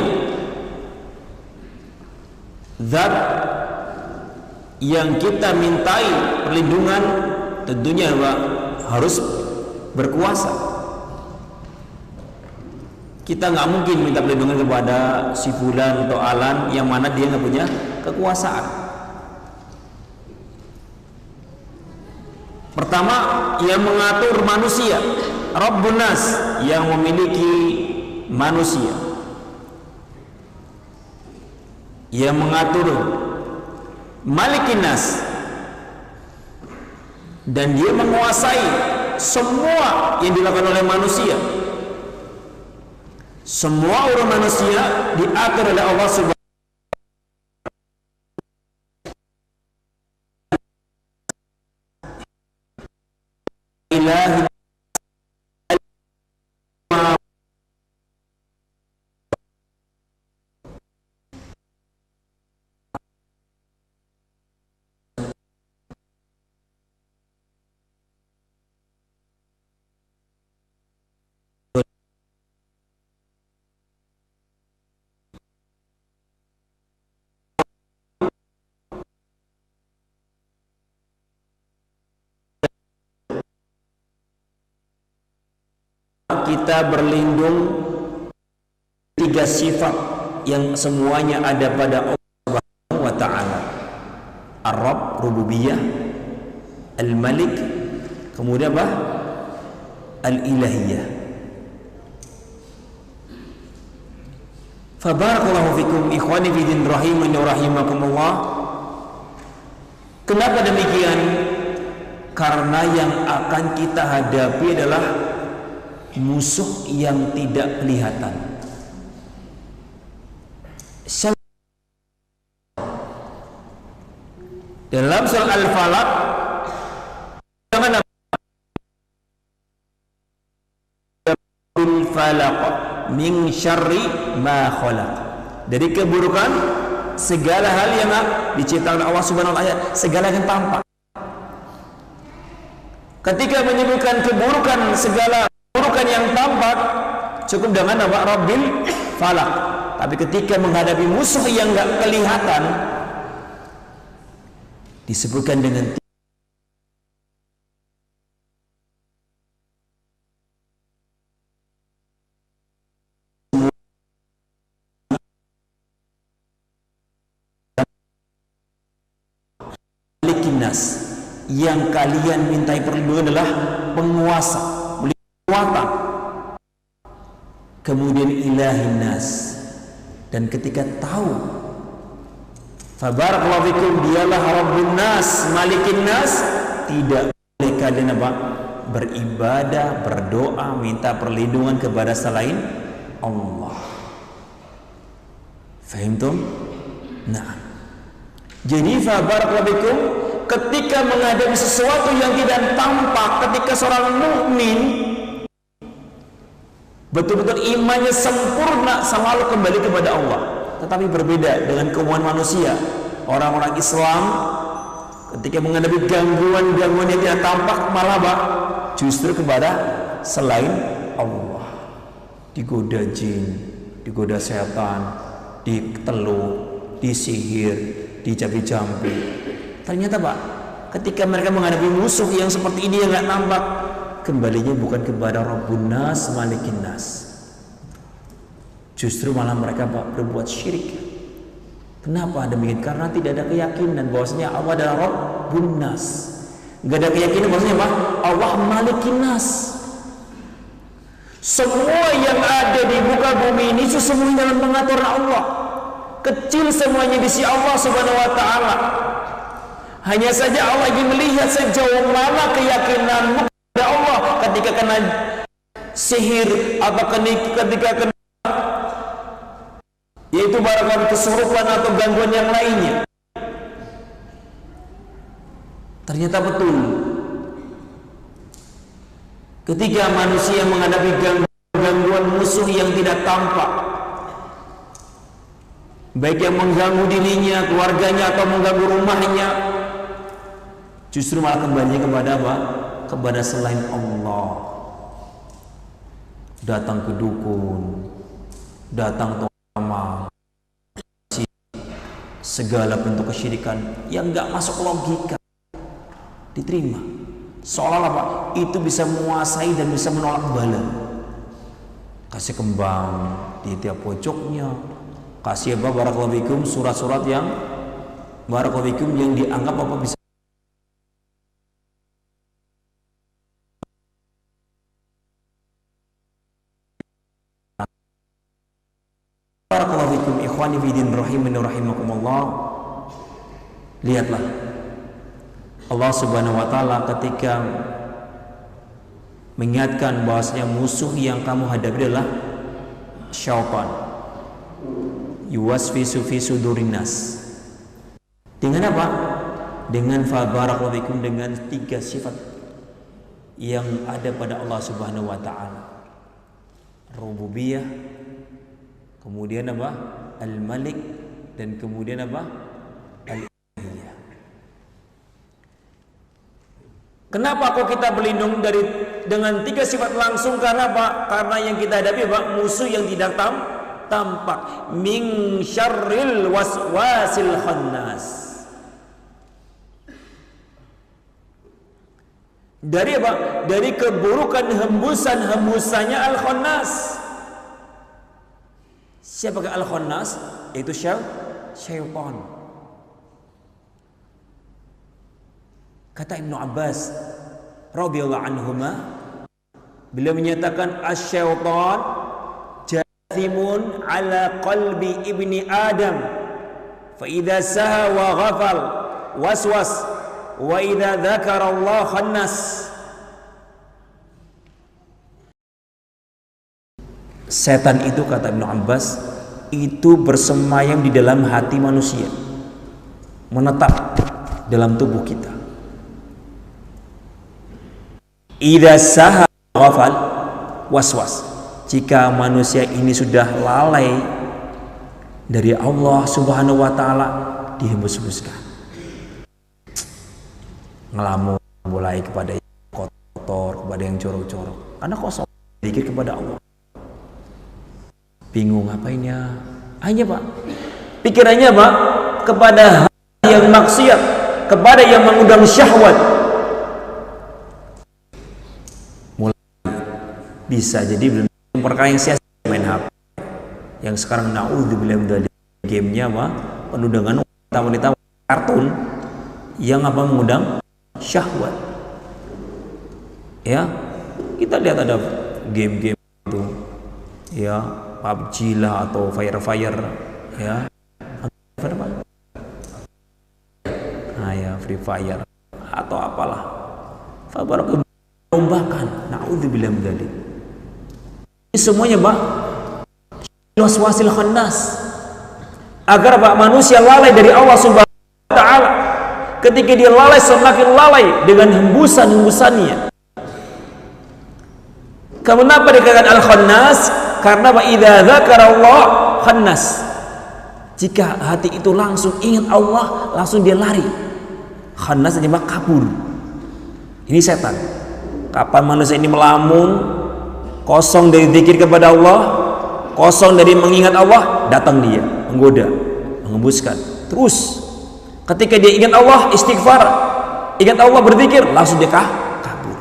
zat yang kita mintai perlindungan tentunya apa? Harus berkuasa. Kita nggak mungkin minta perlindungan kepada si fulan atau alan yang mana dia nggak punya kekuasaan. Pertama, yang mengatur manusia, Rabbun Nas, yang memiliki manusia, yang mengatur Malikin Nas, dan dia menguasai semua yang dilakukan oleh manusia. Semua urusan manusia diatur oleh Allah Subhanahu ilahi. Kita berlindung tiga sifat yang semuanya ada pada Allah Subhanahu wa taala. Ar-Rabb, rububiyah, Al-Malik, kemudian apa? Al-Ilahiyah. Fabarakallahu fikum ikhwani fi din rahimani wa rahimakumullah. Kenapa demikian? Karena yang akan kita hadapi adalah musuh yang tidak kelihatan. Dalam surah Al-Falaq falaq min syarri ma khalaq, dari keburukan segala hal yang diciptakan Allah Subhanahu wa taala, segala yang tampak. Ketika menyebutkan keburukan segala keburukan yang tampak cukup dengan apa? Rabbil falaq. Tapi ketika menghadapi musuh yang enggak kelihatan disebutkan dengan Nas, yang kalian mintai perlindungan adalah penguasa, kekuatan. Kemudian ilahin nas, dan ketika tahu Fabarakallahu fikum, dialah Rabbun Nas, Malikin Nas. Tidak boleh kalian apa? Beribadah, berdoa, minta perlindungan kepada selain Allah. Fahimtum? Nah, jadi fabarakallahu fikum, ketika menghadapi sesuatu yang tidak tampak, ketika seorang mukmin betul-betul imannya sempurna, selalu kembali kepada Allah. Tetapi berbeda dengan kaum manusia, orang-orang Islam ketika menghadapi gangguan-gangguan yang tidak tampak, malah justru kepada selain Allah. Digoda jin, digoda setan, diteluk, disihir, dijampi-jampi. Ternyata ketika mereka menghadapi musuh yang seperti ini yang tidak nampak, kembalinya bukan kepada Rabbun Nas, Malikin Nas. Justru malah mereka berbuat syirik. Kenapa demikian? Karena tidak ada keyakinan bahwasanya Allah adalah Rabbun Nas. Gak ada keyakinan bahwasanya Allah Malikin Nas. Semua yang ada di muka bumi ini semuanya dalam pengaturan Allah. Kecil semuanya di sisi Allah Subhanahu wa taala. Hanya saja Allah ingin melihat sejauh mana keyakinanmu kepada Allah ketika kena sihir atau ketika kena yaitu barangkali kesurupan atau gangguan yang lainnya. Ternyata betul, ketika manusia menghadapi gangguan musuh yang tidak tampak, baik yang mengganggu dirinya, keluarganya, atau mengganggu rumahnya, justru malah kembali kepada kepada selain Allah. Datang ke dukun, datang sama segala bentuk kesyirikan yang nggak masuk logika diterima, seolah-olah itu bisa menguasai dan bisa menolak bala. Kasih kembang di tiap pojoknya, kasih barakallahu fikum surat-surat yang barakallahu fikum yang dianggap bisa barakallahu fikum ikhwani fiddin rahimani rahimakumullah. Lihatlah Allah Subhanahu wa taala ketika mengingatkan bahwasanya musuh yang kamu hadapi adalah syaitan. Yuwaswisu fi sudurin nas. Dengan apa? Dengan barakallahu fikum, dengan 3 sifat yang ada pada Allah Subhanahu wa taala. Rububiyah, kemudian apa? Al-Malik, dan kemudian apa? Al-Ilahiyah. Kenapa kok kita berlindung dengan 3 sifat langsung? Karena apa? Karena yang kita hadapi musuh yang tidak tampak. Min syarril waswasil khannas. Dari apa? Dari keburukan hembusan-hembusannya al-khannas. Siapakah al-khannas? Itu syaitan. Kata Ibnu Abbas radhiyallahu anhuma, beliau menyatakan asy-syaitan jathimun ala qalbi ibni Adam, fa idza saha wa ghafal waswas, wa idza dzakara Allah khannas. Setan itu, kata Ibnu Abbas, itu bersemayam di dalam hati manusia, menetap dalam tubuh kita. Idza saha ghafal waswas, jika manusia ini sudah lalai dari Allah Subhanahu wa taala, dihembus-hembuskan, ngelamun mulai kepada yang kotor, kepada yang jorok-jorok, karena kosong dikit kepada Allah. Bingung ngapainnya, hanya pikirannya kepada yang maksiat, kepada yang mengundang syahwat. Bisa jadi belum perkara yang sia-sia main HP, yang sekarang naudzubillah dari gamenya penuh dengan wanita-wanita kartun yang mengundang syahwat. Ya, kita lihat ada game-game itu, ya PUBG lah atau Fire, ya Free Fire atau apalah. Fabarakallahu lombakan. Nauzubillah min dzalik. Ini semuanya, Pak, waswasil khannas. Agar Pak manusia lalai dari Allah Subhanahu wa taala. Ketika dia lalai, semakin lalai dengan hembusan-hembusannya. Kenapa dikatakan al-khannas? Karena Pak idza dzakarallah khannas. Jika hati itu langsung ingat Allah, langsung dia lari. Khannas artinya kabur. Ini setan. Kapan manusia ini melamun, kosong dari zikir kepada Allah, kosong dari mengingat Allah, datang dia, menggoda, mengembuskan. Terus ketika dia ingat Allah, istighfar, ingat Allah, berzikir, langsung dia kabur.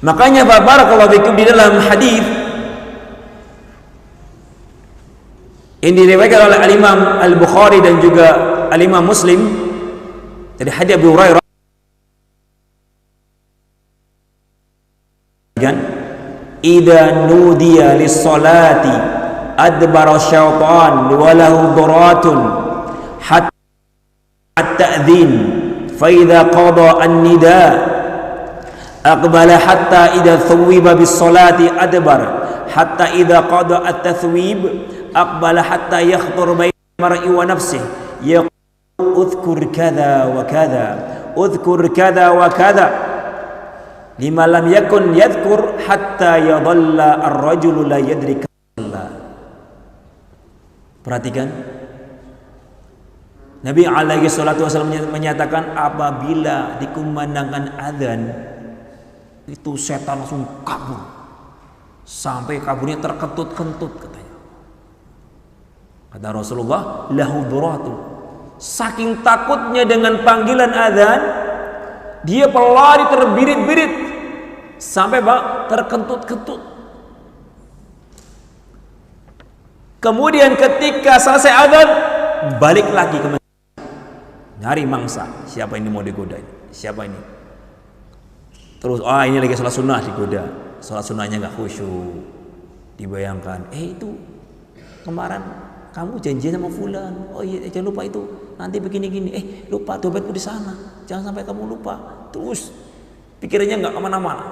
Makanya barakallahu fikum di dalam hadis yang diriwayatkan oleh Al-Imam Al-Bukhari dan juga Al-Imam Muslim dari hadis Abu Hurairah, idza nudiya lis-salati adbara syaitan wa lahu duratun hatta at-ta'dhin fa idza qada an-nida aqbala hatta idza thuwiba bis-salati adbar hatta idza qada at-tathwib aqbala hatta yakhtur baina mar'i wa nafsihi yaqul udhkur kadza wa kadza udhkur kadza wa kadza lima lam yakun yadhkur hatta yadhalla ar-rajulu la yadrika. Perhatikan, Nabi alaihi salatu wasallam menyatakan apabila dikumandangkan adzan itu setan langsung kabur, sampai kaburnya terkentut-kentut katanya. Kata Rasulullah, lahu duratun. Saking takutnya dengan panggilan adzan, dia pelari terbirit-birit sampai terkentut-kentut. Kemudian ketika selesai adzan, balik lagi ke masjid, nyari mangsa. Siapa ini mau digoda? Siapa ini? Terus, ini lagi sholat sunnah, digoda. Sholat sunnahnya nggak khusyuk. Dibayangkan, itu kemarin kamu janjian sama fulan. Oh iya, jangan lupa itu. Nanti begini-gini. Lupa dompetku di sana. Jangan sampai kamu lupa. Terus pikirannya nggak kemana-mana.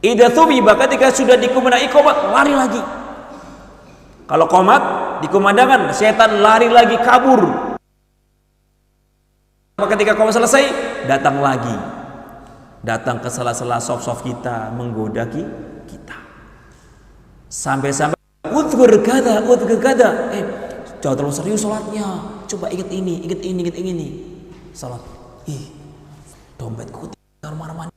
Idza thubiba, ketika sudah dikumandangkan iqamat, lari lagi. Kalau qomat dikumandangkan, setan lari lagi, kabur. Ketika qomat selesai, datang lagi. Datang ke sela-sela soft-soft kita, menggoda kita. Sampai-sampai udhkur kada, jangan terlalu serius sholatnya. Coba ingat ini. Salat. Dompetku tinggal mana-mana.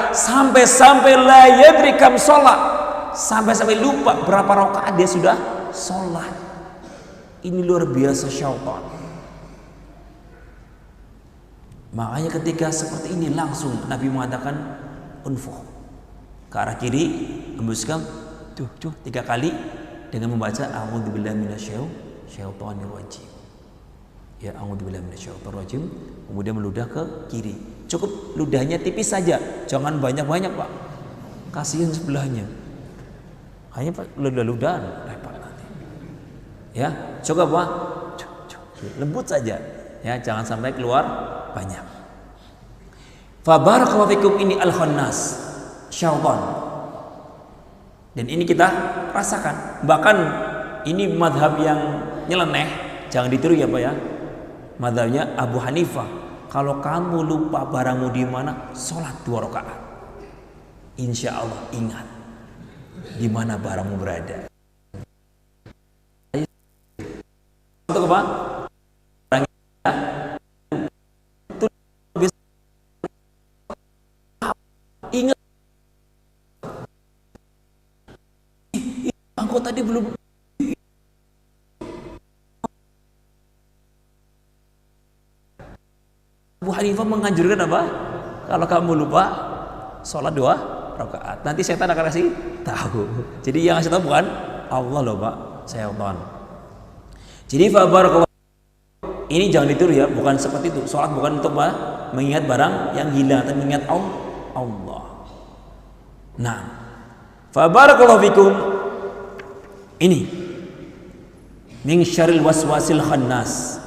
Sampai-sampai la yadri kam sholat. Sampai-sampai lupa berapa rakaat dia sudah sholat. Ini luar biasa syaitan. Makanya ketika seperti ini langsung Nabi mengatakan unfuh ke arah kiri, hembuskan tuh 3 kali dengan membaca a'udzubillahi minasyaitonir rajim. Ya, a'udzubillahi minasyaitonir rajim, kemudian meludah ke kiri. Cukup ludahnya tipis saja, jangan banyak-banyak, Pak. Kasihan sebelahnya. Hanya ludah-ludahan repot nanti. Ya, coba Pak. Lembut saja. Ya, jangan sampai keluar banyak. Fa barakallahu fikum, ini al-khannas, syaitan. Dan ini kita rasakan. Bahkan ini madhab yang nyeleneh, jangan ditiru ya Pak ya. Madhabnya Abu Hanifah. Kalau kamu lupa barangmu di mana, sholat 2 rakaat. Insya Allah ingat di mana barangmu berada. Untuk apa? Ingat. Engkau tadi belum. Abu Hanifah menganjurkan apa? Kalau kamu lupa, sholat 2 rakaat. Nanti setan akan kasih tahu. Jadi yang kasih tahu bukan Allah loh Pak, setan. Jadi barakallahu, ini jangan ditiru ya, bukan seperti itu. Sholat bukan untuk mengingat barang yang hilang, tapi mengingat Allah. Allah. Nah, fa barakallahu fikum. Ini min syarril waswasil khannas.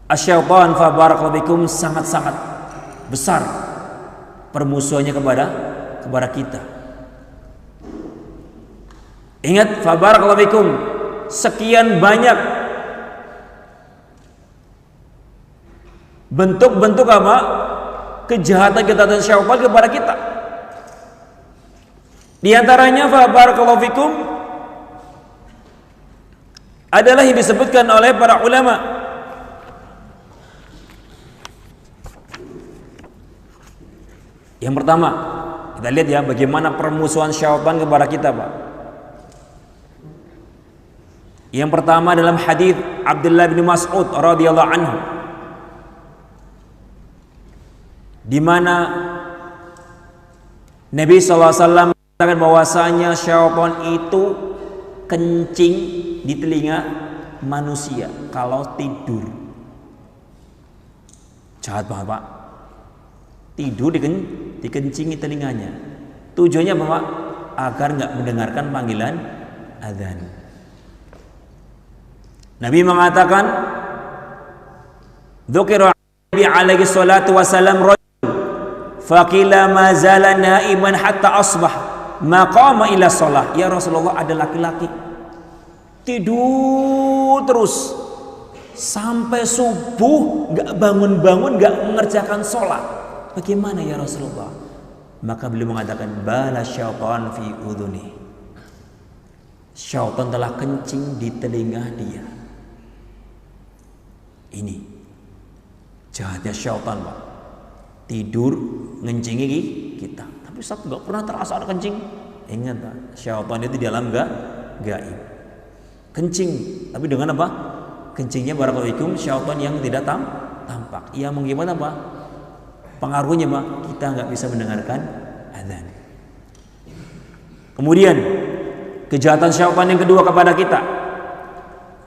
Asyaitan fa barakallahu fikum sangat-sangat besar permusuhannya kepada kita. Ingat, fa barakallahu fikum, sekian banyak bentuk-bentuk apa? Kejahatan-kejahatan syaitan kepada kita. Di antaranya fa barakallahu fikum adalah yang disebutkan oleh para ulama. Yang pertama, kita lihat ya bagaimana permusuhan syaitan kepada kita, Pak. Yang pertama dalam hadis Abdullah bin Mas'ud radhiyallahu anhu, di mana Nabi sallallahu alaihi wasallam mengatakan bahwasanya syaitan itu kencing di telinga manusia kalau tidur. Jahat banget, Pak. Tidur dikencingi telinganya. Tujuannya apa, Pak? Agar nggak mendengarkan panggilan adzan. Nabi mengatakan, dzukira Nabi alaihi salatu wasallam rajul faqila ma zala naiman hatta asbah ma qama ila shalah. Ya Rasulullah, ada laki-laki tidur terus sampai subuh, nggak bangun-bangun, nggak mengerjakan sholat. Bagaimana ya Rasulullah? Maka beliau mengatakan, bala syaitan fi udhuni. Syaitan telah kencing di telinga dia. Ini jahatnya syaitan, Pak. Tidur ngencingi kita. Tapi Ustaz, nggak pernah terasa ada kencing. Ingat, Pak, syaitan itu di dalam gaib. Kencing, tapi dengan apa? Kencingnya barakallahu fikum syaitan yang tidak tampak. Yang bagaimana, Pak? Pengaruhnya, Pak, kita nggak bisa mendengarkan adzan. Kemudian kejahatan syaitan yang kedua kepada kita.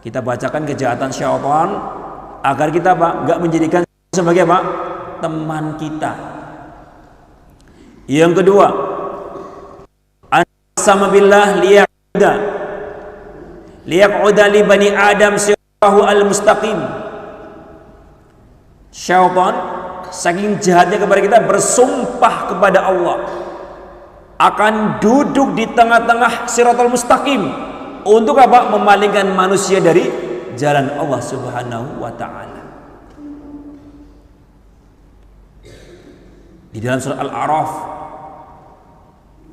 Kita bacakan kejahatan syaitan agar kita, Pak, nggak menjadikan sebagai, Pak, teman kita. Yang kedua, an-sama billah liyaq'uda li bani Adam sirahu al-mustaqim. Syaitan saking jahatnya kepada kita bersumpah kepada Allah akan duduk di tengah-tengah siratal mustaqim untuk apa? Memalingkan manusia dari jalan Allah Subhanahu wa taala. Di dalam surah Al-A'raf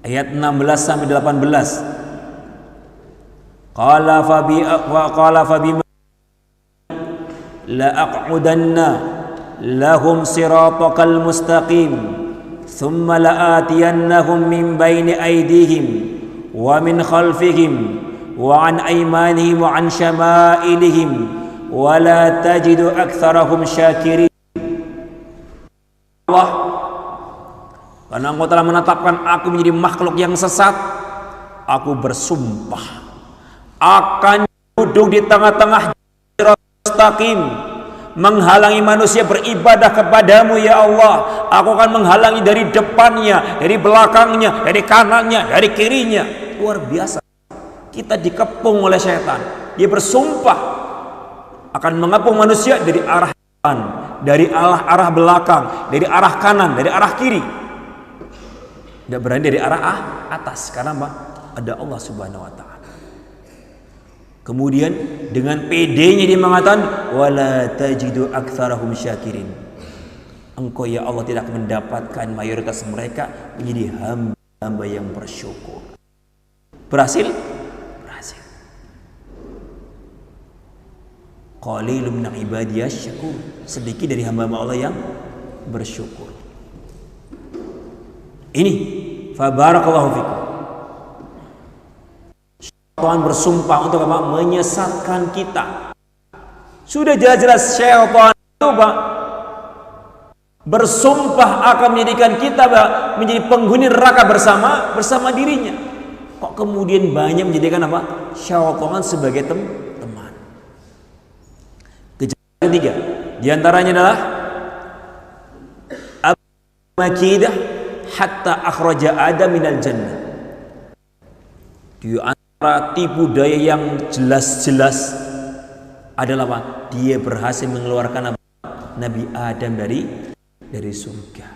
ayat 16 sampai 18, qala fabi la aq'udanna lahum siratakal mustaqim thumma la'atiyannahum min bayni aydihim wa min khalfihim wa an aymanihim wa an syama'ilihim wa la tajidu aktsarahum syakirin. Allah, karena Engkau telah menetapkan aku menjadi makhluk yang sesat, aku bersumpah akan duduk di tengah-tengah siratal mustaqim, menghalangi manusia beribadah kepadamu ya Allah. Aku akan menghalangi dari depannya, dari belakangnya, dari kanannya, dari kirinya. Luar biasa. Kita dikepung oleh setan. Dia bersumpah akan mengepung manusia dari arah depan, dari arah belakang, dari arah kanan, dari arah kiri. Tidak berani dari arah atas. Karena apa? Ada Allah Subhanahu wa taala. Kemudian dengan pedenya dia mengatakan, wala tajidu aktsarahum syakirin. Engkau ya Allah tidak mendapatkan mayoritas mereka menjadi hamba yang bersyukur. Berhasil? Berhasil. Qalilun min ibadiyasy syakur. Sedikit dari hamba Allah yang bersyukur. Ini fa barakallahu fikum. Syaitan bersumpah untuk apa? Menyesatkan kita. Sudah jelas-jelas syaitan itu, Pak, bersumpah akan menjadikan kita, Pak, menjadi penghuni neraka bersama dirinya. Kok kemudian banyak menjadikan apa? Syaitan sebagai teman. Kejahatan ketiga, diantaranya adalah makidah hatta akhraja Adam minal jannah. Di antara tipu daya yang jelas-jelas adalah apa? Dia berhasil mengeluarkan apa? Nabi Adam dari surga.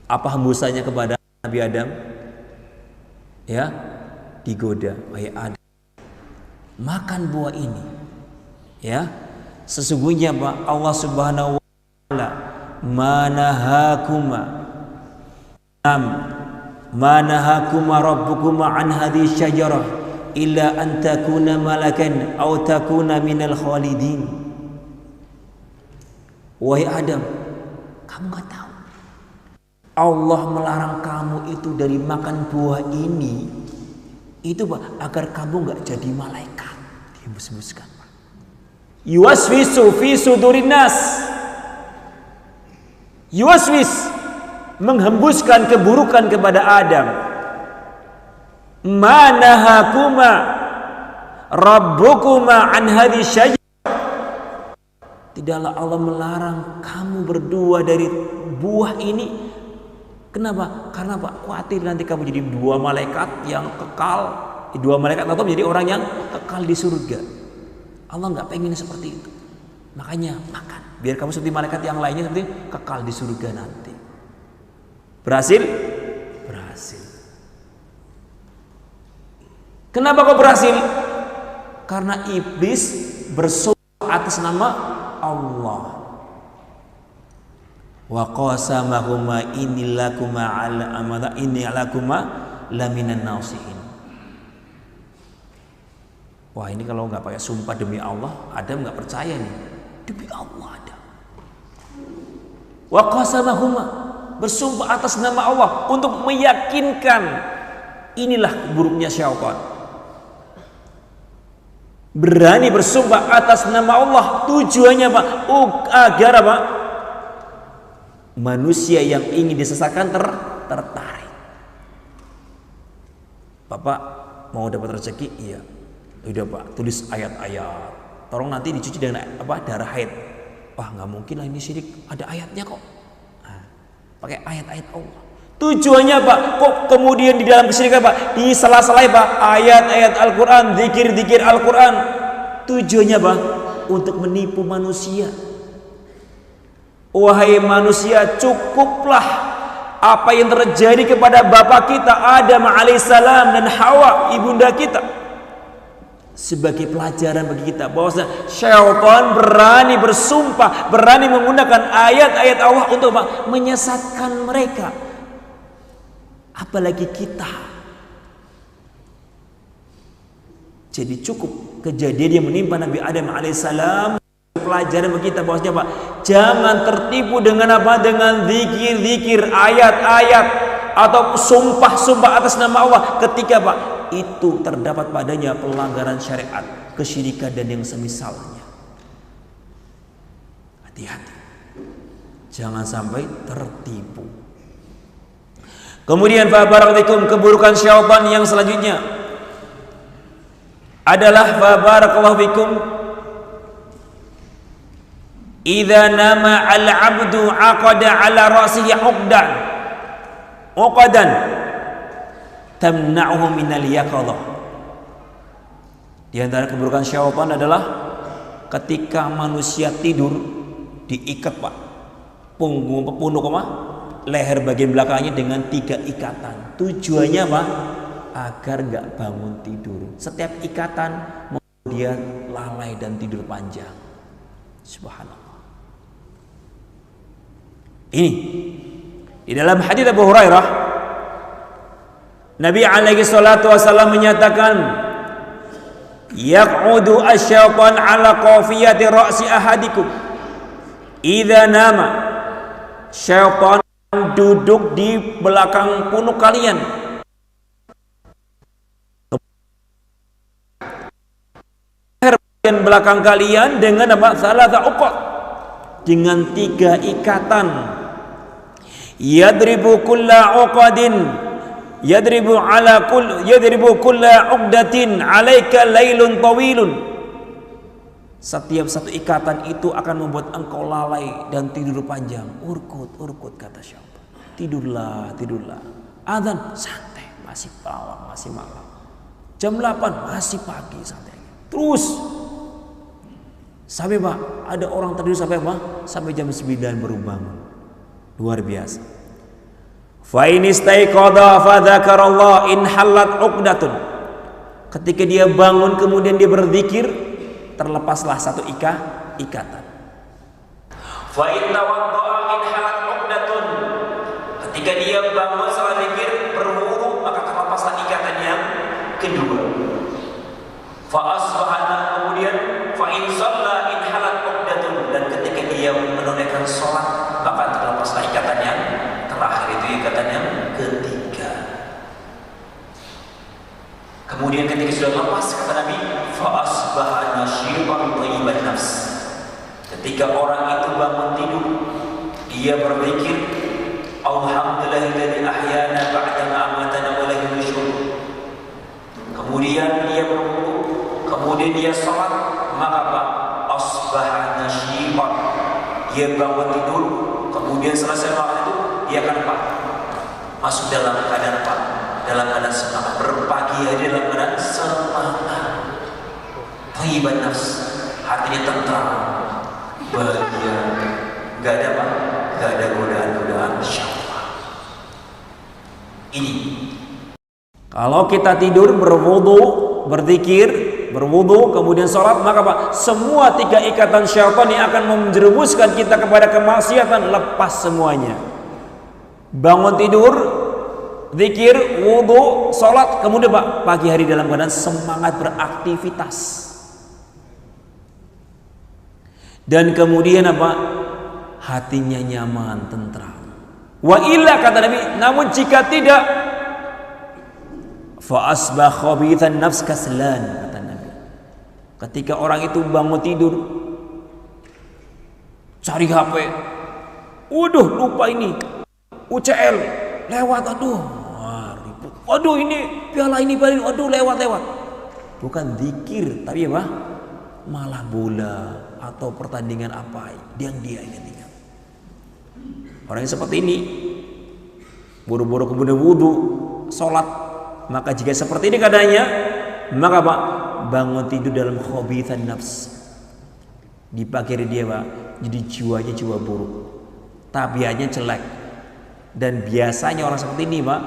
Apa hembusannya kepada Nabi Adam? Ya, digoda, wahai Adam, makan buah ini. Ya, sesungguhnya Pak, Allah Subhanahu wa taala manahakuma rabbukuma an hadhihi syajarah illa an takuna malakan aw takuna minal khalidin. Wahai Adam, kamu enggak tahu Allah melarang kamu itu dari makan buah ini itu Pak, agar kamu enggak jadi malaikat. Dihembus-hembuskan Pak. Yuwaswisu fi sudurin nas. Yuwaswis, menghembuskan keburukan kepada Adam. Manahakuma rabbukuma an hadhihi syajarah. Tidaklah Allah melarang kamu berdua dari buah ini. Kenapa? Karena Pak, khawatir nanti kamu jadi dua malaikat yang kekal, dua malaikat atau menjadi orang yang kekal di surga. Allah nggak pengen seperti itu. Makanya makan, biar kamu seperti malaikat yang lainnya, seperti kekal di surga nanti. Berhasil? Berhasil. Kenapa kau berhasil? Karena iblis bersumpah atas nama Allah. Wa qasamahuma innilakuma ala amada innilakuma laminan nasihin. Wah, ini kalau nggak pakai sumpah demi Allah, Adam nggak percaya nih. Demi Allah Adam. Wa qasamahuma, bersumpah atas nama Allah untuk meyakinkan inilah buruknya syaitan. Berani bersumpah atas nama Allah, tujuannya Pak, agar apa? Manusia yang ingin disesatkan tertarik. Bapak mau dapat rezeki? Iya. Udah Pak, tulis ayat-ayat. Tolong nanti dicuci dengan apa? Darah haid. Wah, nggak mungkin lah, ini syirik. Ada ayatnya kok. Nah, pakai ayat-ayat Allah. Tujuannya Pak, kok kemudian di dalam kesyirikan Pak disalah-salahi Pak ayat-ayat Al-Quran, zikir-zikir Al-Quran. Tujuannya Pak untuk menipu manusia. Wahai manusia, cukuplah apa yang terjadi kepada bapak kita Adam alaihissalam dan Hawa ibunda kita sebagai pelajaran bagi kita bahwa syaitan berani bersumpah, berani menggunakan ayat-ayat Allah untuk menyesatkan mereka. Apalagi kita. Jadi cukup kejadian yang menimpa Nabi Adam alaihissalam pelajaran bagi kita bahwasanya Pak, jangan tertipu dengan apa? Dengan zikir-zikir, ayat-ayat atau sumpah-sumpah atas nama Allah ketika Pak itu terdapat padanya pelanggaran syariat, kesyirikan dan yang semisalnya. Hati-hati, jangan sampai tertipu. Kemudian barakallahu keburukan syaitan yang selanjutnya adalah barakallahu fikum idza nama al-'abdu 'aqada 'ala ra'sihi 'uqdan tamna'uhu minal yaqadhah. Di antara keburukan syaitan adalah ketika manusia tidur diikat Pak punggung leher bagian belakangnya dengan 3 ikatan. Tujuannya Pak agar nggak bangun tidur. Setiap ikatan membuat dia lalai dan tidur panjang. Subhanallah. Ini di dalam hadits Abu Hurairah Nabi alaihi salatu wasallam menyatakan yaq'udu asy-syaitan 'ala qafiyati ra'si ahadikum idza nama. Syaitan duduk di belakang punuk kalian belakang kalian dengan apa? Salatha uqad, dengan 3 ikatan. Yadribu kulla uqadin yadribu kulla uqdatin alaika lailun tawilun. Setiap satu ikatan itu akan membuat engkau lalai dan tidur panjang. Urkut, urkut, kata syaitan. Tidurlah, tidurlah. Adzan, santai, masih malam, masih malam. Jam 8 masih pagi, santai. Terus sampai Pak, ada orang tidur sampai apa? Sampai jam 9 baru bangun. Luar biasa. Fa in istaiqadha fa dzakarallah in halat 'uqdatun. Ketika dia bangun kemudian dia berzikir, terlepaslah satu ikatan. Fa in tawadda'a in halat 'uqdatun. Ketika dia bangun salat zikir, berwudu, maka terlepaslah ikatan yang kedua. Fa asbahana, kemudian fa in shalla in halat 'uqdatun, dan ketika dia menunaikan salat maka terlepaslah ikatan yang terakhir, itu ikatan yang ketiga. Kemudian ketika sudah lepas, kata Nabi, fa asbaha nasyitan thayyiban nafs. Ketika orang itu bangun tidur, dia berzikir, alhamdulillahilladzi ahyana ba'da ma amatana wa ilaihi nusyur. Kemudian dia berwudu, kemudian dia salat, maka apa? Asbaha nasyitan. Dia bangun tidur, kemudian selesai malam itu dia akan apa? Masuk dalam keadaan apa? Dalam keadaan semangat. Berpagi hari dalam keadaan semangat. Thayyiban nafs, hatinya tentram, bahagia, gak ada apa? Gak ada godaan-godaan syahwat. Ini kalau kita tidur berwudu, berzikir, berwudu, kemudian sholat, maka apa? Semua 3 ikatan syaitan yang akan menjerumuskan kita kepada kemaksiatan lepas semuanya. Bangun tidur, zikir, wudu, sholat, kemudian Pak, pagi hari dalam keadaan semangat beraktivitas. Dan kemudian apa? Hatinya nyaman, tentram. Wa illa, kata Nabi, namun jika tidak, fa asbah khabithan nafs kaslan, kata Nabi. Ketika orang itu bangun tidur, cari HP, waduh lupa ini UCL lewat, aduh, ribut, waduh ini piala ini, waduh lewat. Bukan zikir, tapi apa? Malah bola atau pertandingan apa yang dia ingat-ingat. Orang yang seperti ini buru-buru kemudian wudu, sholat, maka jika seperti ini keadaannya, maka Pak, bangun tidur dalam khabithan nafs. Di pagi hari dia Pak, jadi jiwanya jiwa buruk, tabiatnya jelek, dan biasanya orang seperti ini Pak,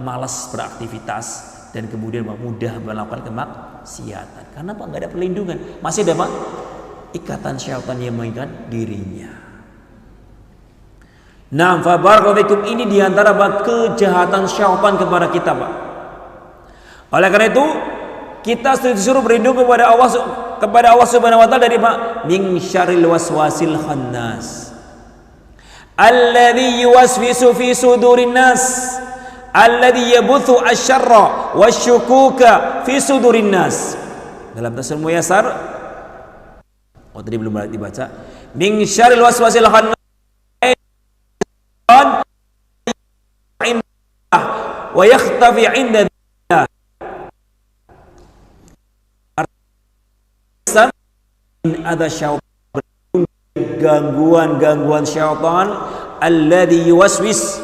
malas beraktivitas dan kemudian Pak, mudah melakukan kemaksiatan. Karena Pak, nggak ada perlindungan, masih ada Pak ikatan syaitan yang mengikat dirinya. Nah, fa barakallahu, ini diantara Pak kejahatan syaitan kepada kita Pak. Oleh karena itu kita disuruh berlindung kepada Allah Subhanahu wa taala dari Pak, min syarril waswasil khannas alladzi yuwaswisu fi sudurin nas alladzi yabuthu asyarra wasyukuka fi sudurin nas. Dalam tafsir Muyassar, tadi belum dibaca, min syarril waswasil khannas wa yakhtafi 'inda ada syaitan, gangguan syaitan alladzi yuwaswis,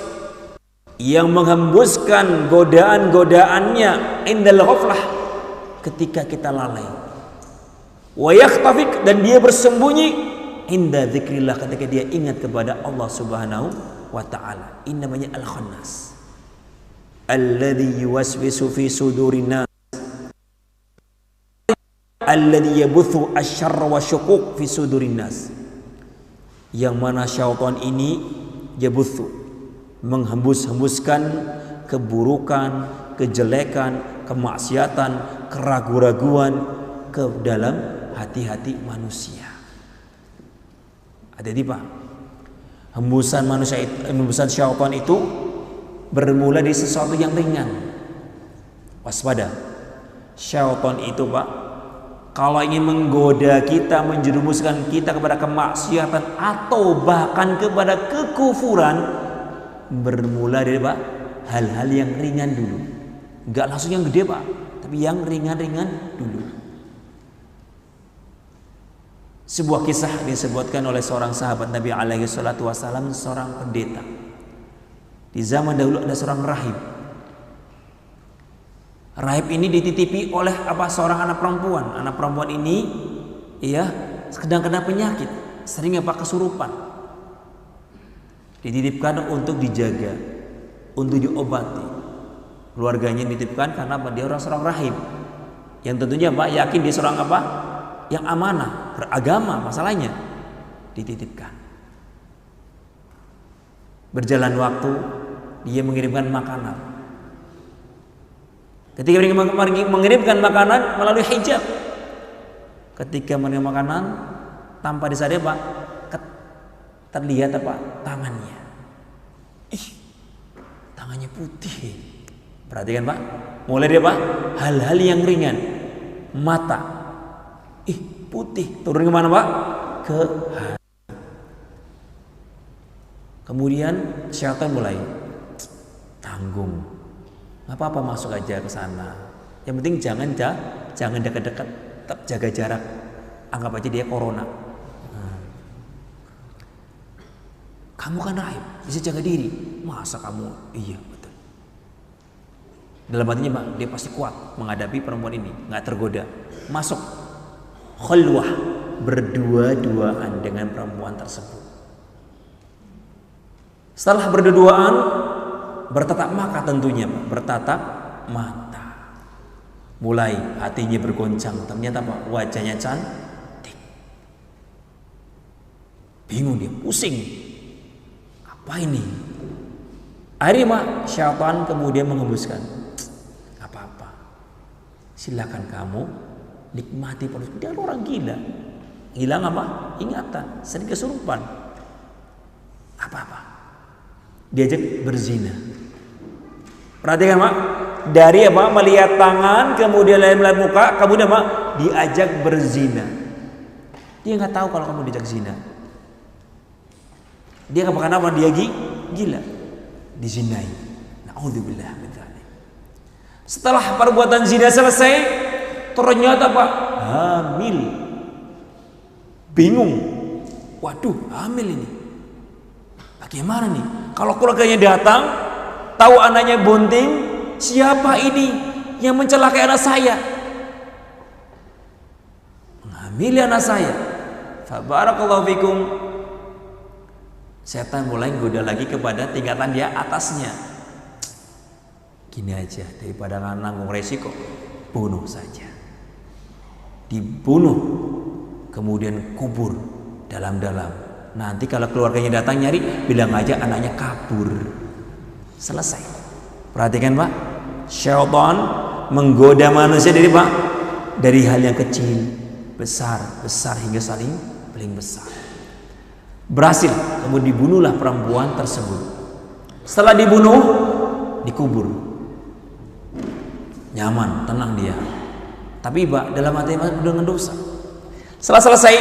yang menghembuskan godaan-godaannya indal ghaflah, ketika kita lalai, wa yakhtafik, dan dia bersembunyi inda dzikrillah, ketika dia ingat kepada Allah Subhanahu wa taala. Ini namanya al-khannas, alladzi yuwaswisu fi sudurin nas alladzi yabuthu asyarra wa syukuk fi sudurin nas, yang mana syaitan ini yabuthu, menghembus-hembuskan keburukan, kejelekan, kemaksiatan, keraguan-raguan ke dalam hati-hati manusia. Ada di Pak, hembusan syaitan itu bermula dari sesuatu yang ringan. Waspada, syaitan itu Pak, kalau ingin menggoda kita, menjerumuskan kita kepada kemaksiatan atau bahkan kepada kekufuran, bermula dari Pak hal-hal yang ringan dulu. Enggak langsung yang gede Pak, tapi yang ringan-ringan dulu. Sebuah kisah disebutkan oleh seorang sahabat Nabi alaihi salatu wasallam, seorang pendeta. Di zaman dahulu ada seorang rahib. Rahib ini dititipi oleh seorang anak perempuan. Anak perempuan ini sedang kena penyakit, sering kesurupan. Dititipkan untuk dijaga, untuk diobati. Keluarganya dititipkan karena dia seorang rahib. Yang tentunya yakin dia seorang yang amanah, beragama, masalahnya dititipkan. Berjalan waktu, dia mengirimkan makanan. Ketika mengirimkan makanan melalui hijab, ketika menerima makanan, tanpa disadari terlihat tangannya. Tangannya putih. Perhatikan Pak, mulai dari hal-hal yang ringan, mata. Putih, turun kemana Pak? Ke hati. Kemudian syaitan mulai tanggung. Gak apa-apa, masuk aja ke sana. Yang penting jangan dekat-dekat, tetap jaga jarak. Anggap aja dia corona. Kamu kan rahib, bisa jaga diri. Masa kamu? Iya betul. Dalam hatinya Pak, dia pasti kuat menghadapi perempuan ini, nggak tergoda. Masuk khulwah, berdua-duaan dengan perempuan tersebut. Setelah berdua-duaan, bertatap mata tentunya, bertatap mata. Mulai hatinya bergoncang, ternyata wajahnya cantik. Bingung dia, pusing. Apa ini? Akhirnya syaitan kemudian mengembuskan. Apa-apa, silakan kamu nikmati proses. Dia orang gila, hilang ingatan, sering kesurupan. Apa-apa, diajak berzina. Perhatikan Pak, dari melihat tangan, kemudian melihat muka, kemudian diajak berzina. Dia nggak tahu kalau kamu diajak zina. Dia kebakan dia gila, dizinai. Na'udzubillah min dzalik. Setelah perbuatan zina selesai, ternyata hamil. Bingung. Waduh, hamil ini. Bagaimana nih? Kalau keluarganya datang, tahu anaknya bunting, siapa ini yang mencelakai anak saya? Menghamili anak saya. Fabarakallahu fikum. Setan mulai goda lagi kepada tingkatan dia atasnya. Gini aja, daripada nanggung resiko, bunuh saja. Dibunuh, kemudian kubur dalam-dalam. Nanti kalau keluarganya datang nyari, bilang aja anaknya kabur. Selesai. Perhatikan Pak, syaitan menggoda manusia dari hal yang kecil, besar hingga saling paling besar. Berhasil, kemudian dibunuhlah perempuan tersebut. Setelah dibunuh, dikubur. Nyaman, tenang dia. Tapi dalam hati masih dengan dosa. Setelah selesai,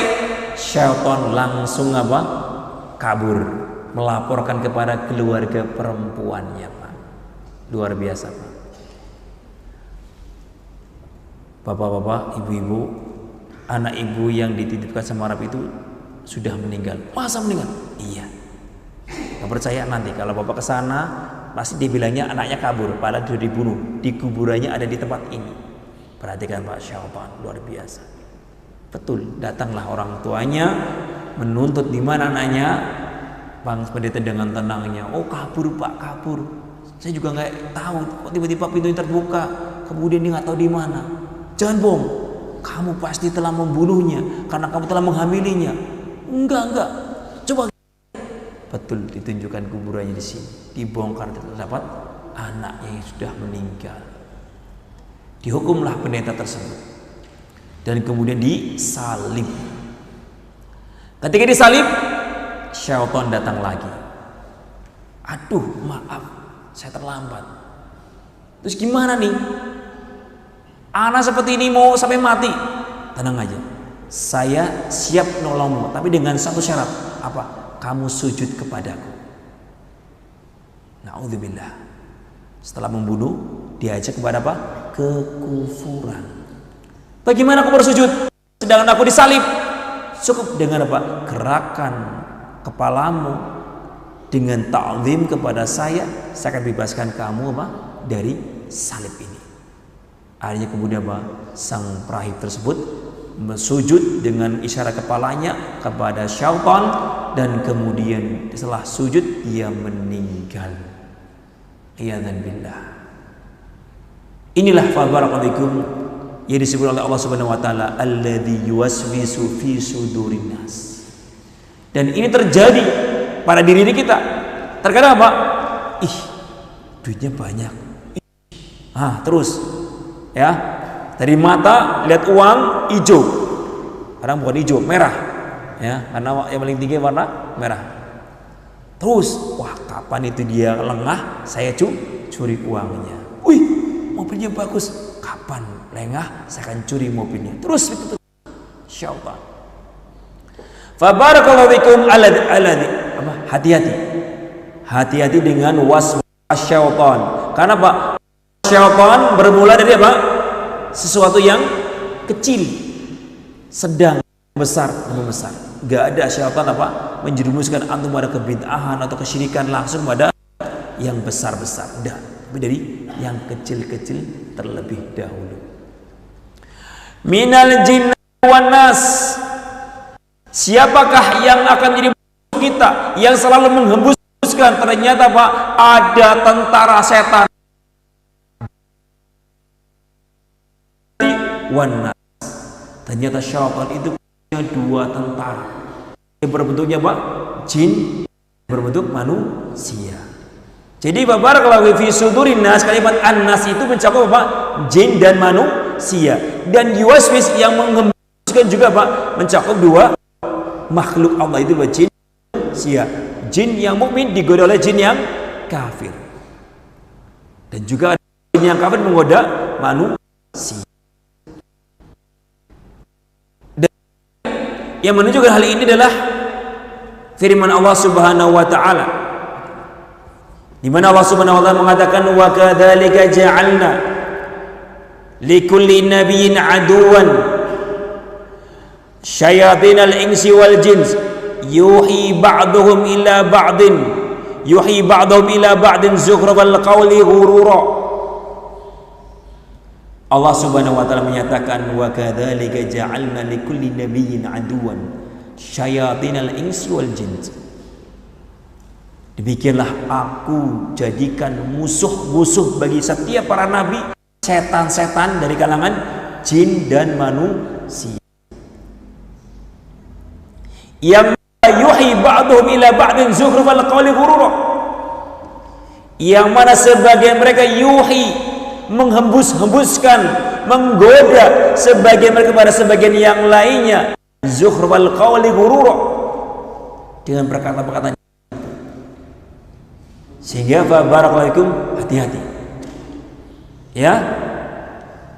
syaitan langsung kabur, melaporkan kepada keluarga perempuannya Pak. Luar biasa Pak. Bapak-bapak, ibu-ibu, anak ibu yang dititipkan sama Arab itu sudah meninggal. Masa meninggal? Iya. Gak percaya, nanti kalau bapak kesana pasti dibilangnya anaknya kabur, padahal sudah dibunuh. Di kuburannya ada di tempat ini. Perhatikan Pak, syaitan luar biasa. Betul, datanglah orang tuanya menuntut di mana anaknya. Bang pendeta dengan tenangnya, oh kabur Pak, kabur. Saya juga nggak tahu, kok tiba-tiba pintunya terbuka, kemudian dia nggak tahu di mana. Jangan bohong, kamu pasti telah membunuhnya karena kamu telah menghamilinya. Enggak. Coba. Betul, ditunjukkan kuburannya di sini. Dibongkar, terdapat anaknya yang sudah meninggal. Dihukumlah pendeta tersebut dan kemudian disalib. Ketika disalib, syaitan datang lagi. Aduh, maaf, saya terlambat. Terus gimana nih? Anak seperti ini mau sampai mati. Tenang aja, saya siap nolongmu, tapi dengan satu syarat. Apa? Kamu sujud kepadaku. Na'udzubillah. Setelah membunuh, diajak kepada apa? Kekufuran. Bagaimana aku bersujud sedangkan aku disalib? cukup dengan apa? Gerakan kepalamu dengan ta'zim kepada saya akan bebaskan kamu apa? Dari salib ini. Akhirnya kemudian apa? Sang rahib tersebut sujud dengan isyarat kepalanya kepada syaitan, dan kemudian setelah sujud dia meninggal. Iyadzan billah. Inilah fabarakallahu yang disebut oleh Allah Subhanahu wa taala alladzi yuwaswisu fi sudurin nas. Dan ini terjadi pada diri kita. Terkadang apa? Ih, duitnya banyak. Terus ya, dari mata lihat uang hijau. Kadang bukan hijau, merah. Ya, karena yang paling tinggi warna merah. Terus, wah, kapan itu dia lengah, saya curi uangnya. Wih, mobilnya bagus. Kapan lengah, saya akan curi mobilnya. Terus itu insyaallah. Fa barakallahu fikum hati-hati. Hati-hati dengan waswas syaitan. Karena Pak, syaitan bermula dari apa? Sesuatu yang kecil, sedang, besar, membesar. Gak ada syaitan apa? Menjerumuskan antum pada kebid'ahan atau kesyirikan langsung pada yang besar-besar. Udah, tapi dari yang kecil-kecil terlebih dahulu. Minal jinni wan nas. Siapakah yang akan menjadi musuh kita, yang selalu menghembuskan? Ternyata Pak, ada tentara setan. Wan nas. Ternyata syaitan itu punya dua tentara. Yang berbentuknya Pak, jin, berbentuk manusia. Jadi barakallahu fi sudurin nas, kalimat an-nas itu mencakup apa? Jin dan manusia. Dan yuwaswis yang menghembuskan juga Pak, mencakup dua makhluk Allah itu jin dan manusia. Jin yang mukmin digoda oleh jin yang kafir. Dan juga jin yang kafir menggoda manusia. Dan yang menunjukkan hal ini adalah firman Allah Subhanahu wa taala, di mana Allah Subhanahu wa taala mengatakan wa kadzalika ja'alna likulli nabiyyin aduwan syayatinal insi wal jins yuhi ba'dhum ila ba'din zukhrafal qawli ghurura. Allah Subhanahu wa taala menyatakan wa kadzalika ja'alna likulli nabiyyin aduwan syayatinal insi wal jins. Demikianlah aku jadikan musuh-musuh bagi setiap para nabi setan-setan dari kalangan jin dan manusia. Yang yuhi ba'dhum ila ba'din zukhrufal qawli ghurura. Yang mana sebagian mereka yuhi, menghembuskan, menggoda sebagian mereka kepada sebagian yang lainnya, zukhrufal qawli ghurura, dengan perkataan-perkataan. Sehingga barakallahu, hati-hati. Ya.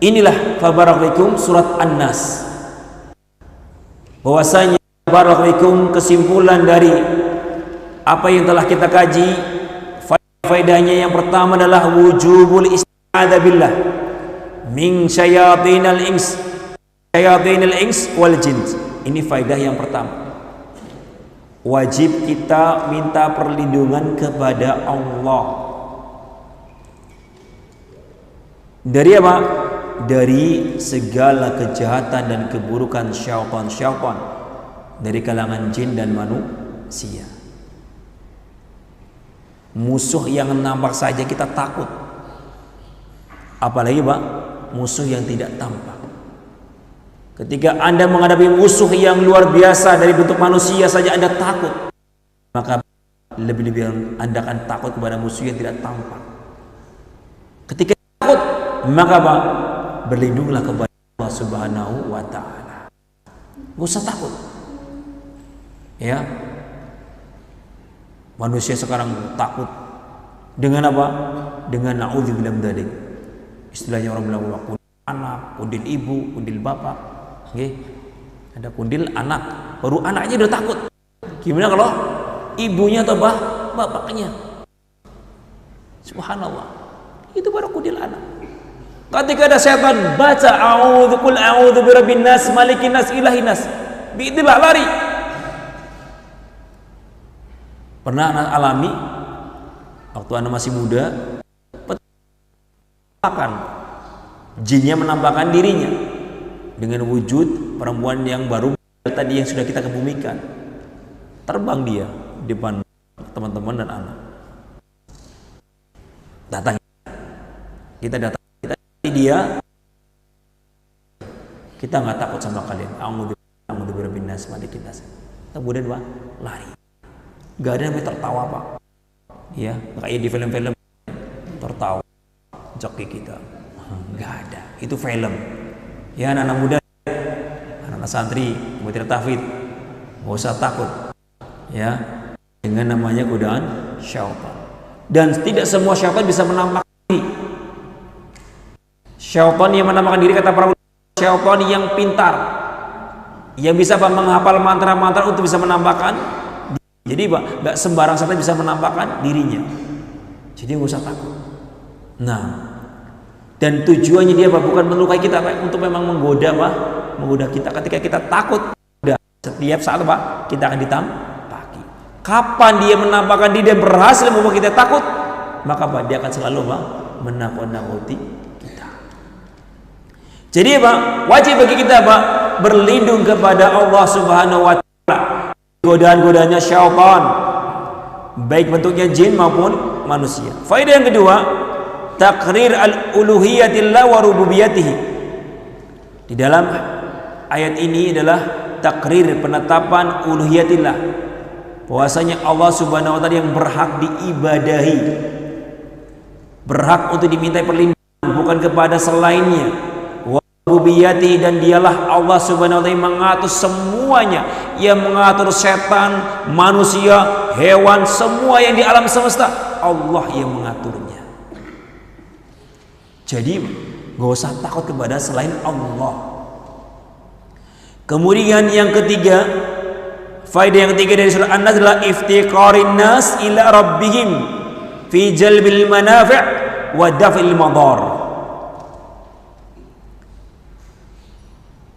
Inilah barakallahu surat An-Nas. Bahwasanya barakallahu kesimpulan dari apa yang telah kita kaji, faedahnya yang pertama adalah wujubul isti'adzah billah min syayatinal ins wal jins. Ini faedah yang pertama. Wajib kita minta perlindungan kepada Allah dari apa? Dari segala kejahatan dan keburukan syaitan dari kalangan jin dan manusia. Musuh yang nampak saja kita takut, apalagi Pak, musuh yang tidak tampak. Ketika Anda menghadapi musuh yang luar biasa dari bentuk manusia saja Anda takut, maka lebih-lebih Anda akan takut kepada musuh yang tidak tampak. Ketika takut, maka Pak, berlindunglah kepada Allah Subhanahu wa taala. Gak usah takut. Ya. Manusia sekarang takut dengan apa? Dengan naudzubillah min dzalik. Istilahnya orang bilang kundil anak, kundil ibu, kundil bapak. Oke. Ada kundil anak, baru anaknya udah takut. Gimana kalau ibunya atau bapaknya? Subhanallah. Itu baru kundil anak. Ketika ada setan baca a'udzu birabbin nas, malikin nas, ilahin nas. biidznillah lari. Pernah anak alami waktu anak masih muda, jinnya menampakkan dirinya dengan wujud perempuan yang baru tadi yang sudah kita kebumikan. Terbang dia di depan teman-teman dan anak. Datang kita dia, kita nggak takut sama kalian. A'udzu birabbin nas, malikin nas. Kemudian lari. Gak ada yang tertawa Pak. Ya, kayak di film-film tertawa joki kita. Gak ada. Itu film. Ya, anak-anak muda, anak-anak santri, murid tahfidz, nggak usah takut. Ya, dengan namanya godaan syaitan. Dan tidak semua syaitan bisa menampakkan diri. Syaitan yang menampakkan diri, kata para ulama, syaitan yang pintar, yang bisa menghafal mantra-mantra untuk bisa menampakkan. Jadi Pak, nggak sembarang setan bisa menampakkan dirinya. Jadi nggak usah takut. Nah, dan tujuannya dia Pak, bukan melukai kita Pak, untuk memang menggoda Pak, menggoda kita. Ketika kita takut, udah setiap saat Pak, kita akan ditampaki. Kapan dia menampakkan diri dan berhasil membuat kita takut, maka Pak, dia akan selalu Pak menakut-nakuti kita. Jadi Pak, wajib bagi kita Pak berlindung kepada Allah Subhanahu wa taala godaan-godaannya syaitan, baik bentuknya jin maupun manusia. Faedah yang kedua, takrir al-uluhiyatillah wa rububiyatihi. Di dalam ayat ini adalah takrir, penetapan uluhiyatillah, bahwasanya Allah Subhanahu wa taala yang berhak diibadahi, berhak untuk dimintai perlindungan, bukan kepada selainnya. Rububiyati, dan dialah Allah Subhanahu wa taala yang mengatur semuanya, yang mengatur setan, manusia, hewan, semua yang di alam semesta, Allah yang mengaturnya. Jadi gak usah takut kepada selain Allah. Kemudian yang ketiga, faedah yang ketiga dari surah An-Nas adalah iftiqarin nas ila rabbihim fi jalbil manafi' wa daf'il madar.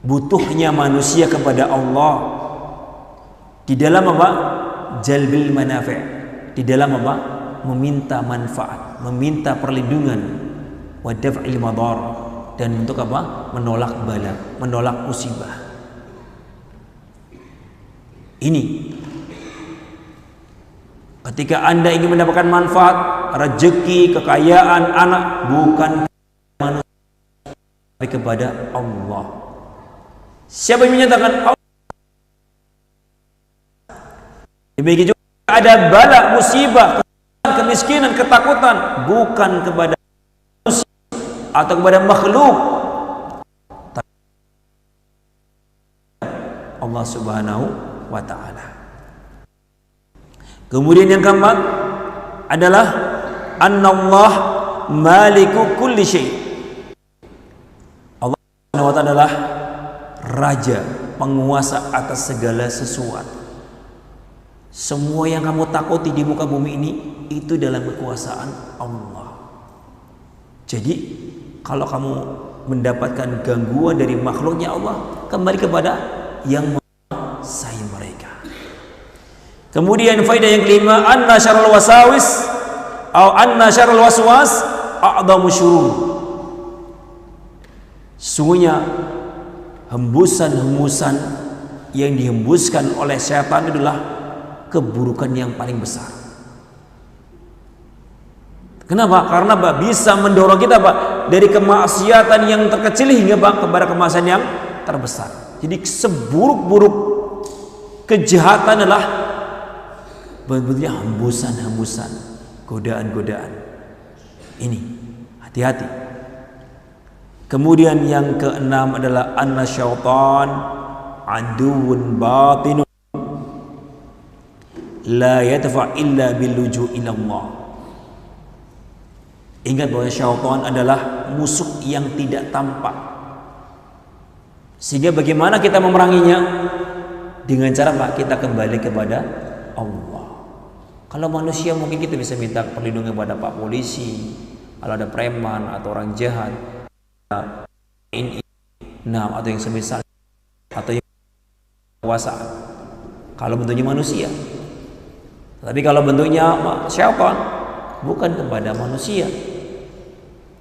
Butuhnya manusia kepada Allah di dalam apa? Jalbil manafi', di dalam apa? Meminta manfaat, meminta perlindungan, wa daf'il madar, dan untuk apa? Menolak bala, menolak musibah. Ini ketika Anda ingin mendapatkan manfaat, rezeki, kekayaan, anak, bukan manusia tapi kepada Allah. Siapa yang menyatakan Allah? Demikian juga ada bala, musibah, kemiskinan, ketakutan, bukan kepada manusia atau kepada makhluk, Allah Subhanahu wa ta'ala. Kemudian yang keempat adalah annallah maliku kulli syai'. Allah Subhanahu wa ta'ala adalah raja, penguasa atas segala sesuatu. Semua yang kamu takuti di muka bumi ini itu dalam kekuasaan Allah. Jadi kalau kamu mendapatkan gangguan dari makhluknya Allah, kembali kepada yang menguasai mereka. Kemudian faedah yang kelima, anna syarrul wasawis atau anna syarrul waswas a'dhamu syurur. Sungguhnya hembusan-hembusan yang dihembuskan oleh setan adalah keburukan yang paling besar. Kenapa? Karena Pak, bisa mendorong kita Pak dari kemaksiatan yang terkecil hingga Pak kepada kemaksiatan yang terbesar. Jadi seburuk-buruk kejahatan adalah bentuknya hembusan-hembusan, godaan-godaan. Ini hati-hati. Kemudian yang keenam adalah anna syaitan aduun batinun la yadfa illa biluju ila Allah. Ingat bahwa syaitan adalah musuh yang tidak tampak. Sehingga bagaimana kita memeranginya? Dengan cara Pak, kita kembali kepada Allah. Kalau manusia mungkin kita bisa minta perlindungan kepada Pak Polisi, kalau ada preman atau orang jahat, ini, nah, atau yang semisal, atau yang kekuasaan. Kalau bentuknya manusia. Tapi kalau bentuknya syaitan, bukan kepada manusia,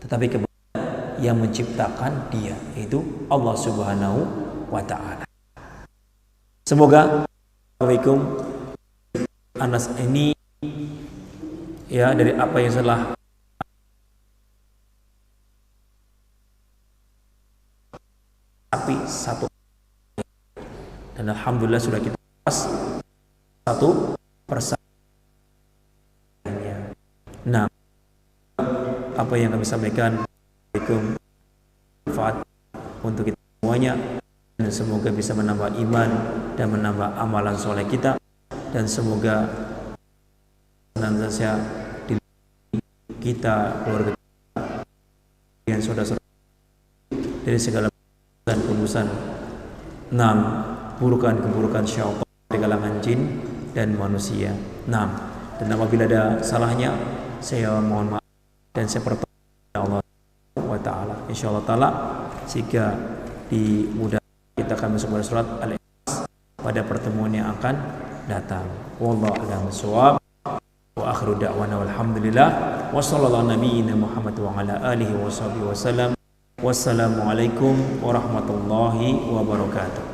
tetapi kepada yang menciptakan dia, yaitu Allah Subhanahu wa ta'ala. Semoga Assalamualaikum Anas ini ya dari apa yang telah tapi satu, dan alhamdulillah sudah kita bahas satu persatu. Nah, apa yang kami sampaikan manfaat untuk kita semuanya, dan semoga bisa menambah iman dan menambah amalan soleh kita, dan semoga senantiasa di kita, keluarga kita, dan saudara-saudara dari segala keburukan, keburukan syaitan dari kalangan jin dan manusia. Dan apabila ada salahnya, saya mohon maaf dan saya bertobat kepada Allah wa ta'ala. Insyaallah ta'ala jika dimudahkan kita akan masuk pada surat Al-Ikhlas pada pertemuan yang akan datang. Wallahu a'lam bishawab. Wa akhiru da'wana walhamdulillah wa sallallahu nabiyyina Muhammad wa ala alihi wa sahbihi wasallam. Wassalamualaikum warahmatullahi wabarakatuh.